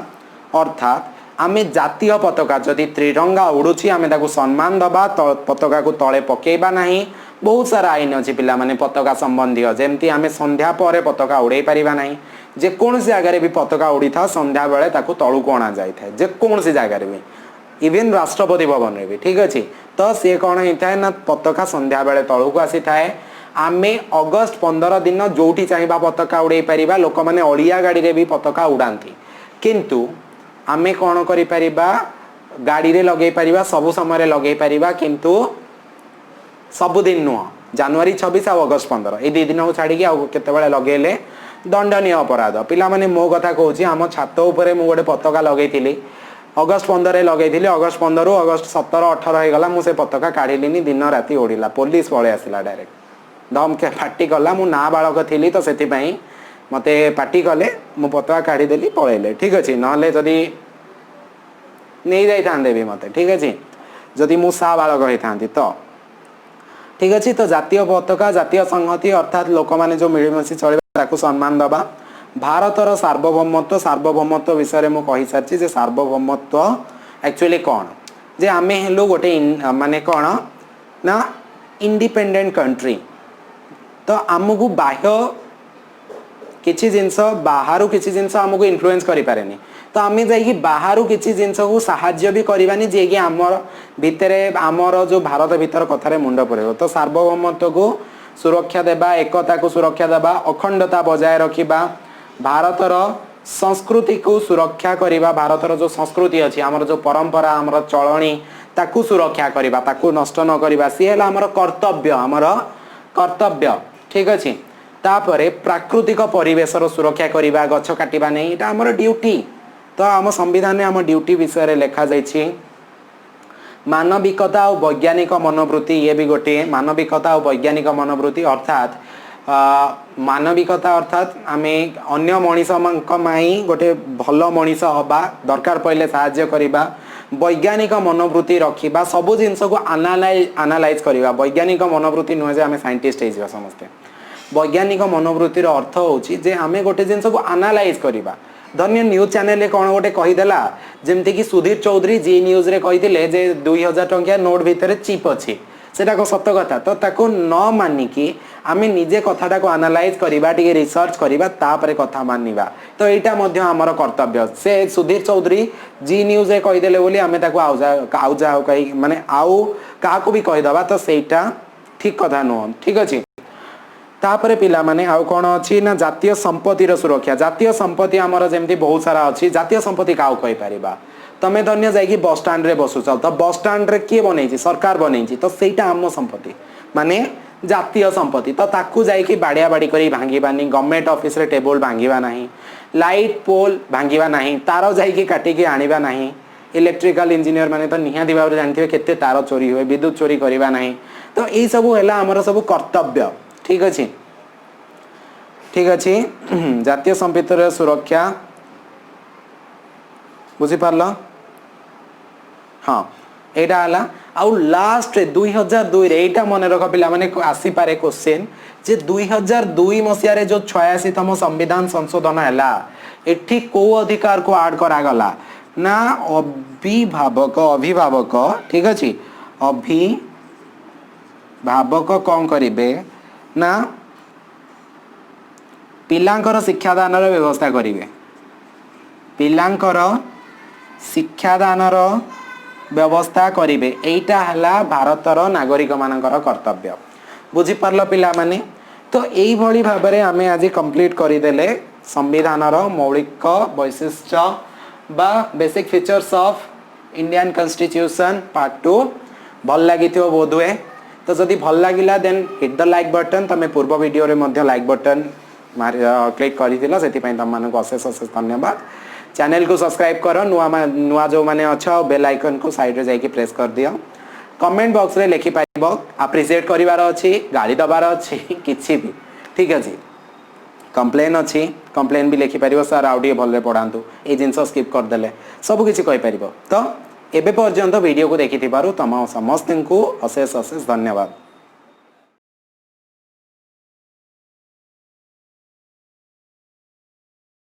अर्थात आमे जातीय पताका जदि त्रिरंगा उडुछि आमे ताको सम्मान दबा तो पताका को तळे पकेबा नाही बहुत सारा आईन अच्छी पिला माने पताका संबंधी जेमती आमे संध्या परे पताका उड़ाई परिबा नाही जे कोन से जगह रे भी पताका उड़ी था संध्या बेले ताको तळु को आना जाय था जे कोन से जगह रे भी इवन राष्ट्रपति भवन रे भी ठीक अछि तो से कोन हे था ना पताका संध्या बेले तळु को आसी थाए आमे अगस्त 15 दिन जोठी चाहिबा पताका उड़ाई परिबा लोक माने ओलिया गाड़ी रे भी पताका उड़ांती किंतु आमे कोन करि परिबा गाड़ी रे लगे परिबा सब समय लगे परिबा किंतु सबुदिन नुह जनवरी 26 और अगस्त 15 ये 2 दिन को छाड़ी केते लगेले दंडनीय अपराध पिला माने मो कथा कहूँ आम छात उपरे मु गोटे पताका लगेइथिली अगस्त 15 रे लगेइथिली अगस्त 15 रु अगस्त 17 18 हो गला मु से पताका काढिलिनी दिन राति ओडिला पुलिस पळे आसिला डायरेक्ट धमके फाटी गला मु ना बालक थिली तो सेति पई मते पार्टी कले मु पताका काढी देली पळेले ठीक अछि नहले जदी नै जाई थांदे भी मते ठीक अछि जदी मु सा बालक होई थांती तो ठीक अच्छे तो जातीय पताका जातीय संहति अर्थात लोक माने जो मिलमिशी चलिबा ताकू सम्मान दबा भारतर सार्वभौमत्व विषय में कहि सारछि जे सार्वभौमत्व एक्चुअली कौन जे आमे हेलु गोटे माने कौन ना इंडिपेंडेंट कंट्री तो आमको बाह्य किछि जिंस बाहरु किछि जिंस आमको इन्फ्लुएंस करि पारेनी तो आमे जाई बाहरु किछि जिंस को सहाय्य भी करबानी जे कि हमर भितरे हमर जो भारत भीतर कथारे मुंड पड़ेगो तो सार्वभौमत्व को सुरक्षा देबा एकता को सुरक्षा देबा अखंडता बजाय रखिबा भारतर संस्कृति को सुरक्षा करिबा भारतर जो संस्कृति अछि हमर जो परंपरा हमर चलणी ताकू सुरक्षा करिबा ताकू नष्ट न करिबा सी हला हमर कर्तव्य ठीक अछि तापरे प्राकृतिक परिवेश रो सुरक्षा करिबा गछ काटिबा नै एटा हमर ड्यूटी तो आम संविधान में आम ड्यूटी विषय रे लिखा जाइछि मानविकता और वैज्ञानिक मनोवृत्ति ये भी गोटे मानविकता और वैज्ञानिक मनोवृत्ति अर्थात मानविकता अर्थात आमे अन्य मनीष माई गोटे भल मनीष हवा दरकार पड़े साहाय्य करिबा वैज्ञानिक मनोवृत्ति रखिबा सबु जिनस को एनालाइज करिबा वैज्ञानिक मनोवृत्ति नुहे जे आमे साइंटिस्ट हे समस्ते वैज्ञानिक मनोवृत्ति अर्थ होची जे आमे गोटे जिनस को एनालाइज करिबा धन्य न्यूज चैनल कौन गोटे कहीदेला जमती कि सुधीर चौधरी जी न्यूज रे कहीदेले जे 2000 टंकिया नोट भितर चिप अच्छी सेटा को सत्य कथा तो ताको न मानिकी आमे निजे कथाटा को एनालाइज करिबा टिके रिसर्च करिबा तापरे कथा मानिबा तो एटा मध्य हमर कर्तव्य से सुधीर चौधरी जी न्यूज रे कहीदेले बोली आमे ताको आउजा कहि माने आउ काको भी कहिदबा तो सेटा ठीक कथा नो ठीक अछि तापरे पिला माने आउ कोन अछि ना जातीय संपत्तिर सुरक्षा जातीय संपत्ति हमर जेमती बहुत सारा अछि जातीय संपत्ति काउ कहि परिबा तमे धन्य जाई कि बस स्टैंड रे बसुच तो बस स्टैंड रे के बनेछि सरकार बनेछि तो सेटा आम संपत्ति माने जातीय संपत्ति तो ताकू जाई कि बाड़िया बाड़ी करी भांगीबानी गवर्नमेंट ऑफिस रे टेबल भांगीबा नाही लाइट पोल भांगीबा नाही तार जाई कि काटी के आनिबा नाही इलेक्ट्रिकल इंजीनियर माने तो निहाती भाव जानथिबे केते तार चोरी होय विद्युत चोरी करिबा नाही तो एई सब हैला हमर सब कर्तव्य ठीक अच्छे जातीय संपत्तिर सुरक्षा बुझी पारल हाँ एटा हला आउ लास्ट 2002 रे एटा मन रख पिला माने आसी पारे क्वेश्चन जे 2002 मसिया रे जो 86तम संविधान संशोधन हैला एठी को अधिकार को ऐड करा गला ना अभिभावक ठीक अछि अभिभावक कौन करिवे ना पिलांकर शिक्षादान व्यवस्था करिवे पिलांकर शिक्षादान व्यवस्था करिवे एटा हला भारतर नागरिक मानकर कर्तव्य बुझी पारल पिला माने तो एई भली भाबरे आमे आज कंप्लीट करि देले संविधान मौलिक वैशिष्ट्य बा basic features of Indian constitution part 2 भल लागिथियो बोधुए तो जदि भल लागिला then hit the like button तमे पूर्व वीडियो रे मध्य लाइक बटन क्लिक करिथिला सेति पई तम मानको अशेष अशेष धन्यवाद चैनल को सब्सक्राइब करो नुआ जो माने अच्छा बेल आइकन को साइड रे जाई कि प्रेस कर दियो कमेंट बॉक्स रे लिखि पाइबो अप्रिशिएट करिवार अछि गाली दबार अछि किछि भी ठीक अछि कंप्लेन अछि कंप्लेन भी लिखि पारिबो सर आउडी भल रे पढांतु ए जिंस स्किप कर देले सब किछि कहि पारिबो तो एबे पर्यंत वीडियो को देखिथिबारु तम समस्त को अशेष अशेष धन्यवाद।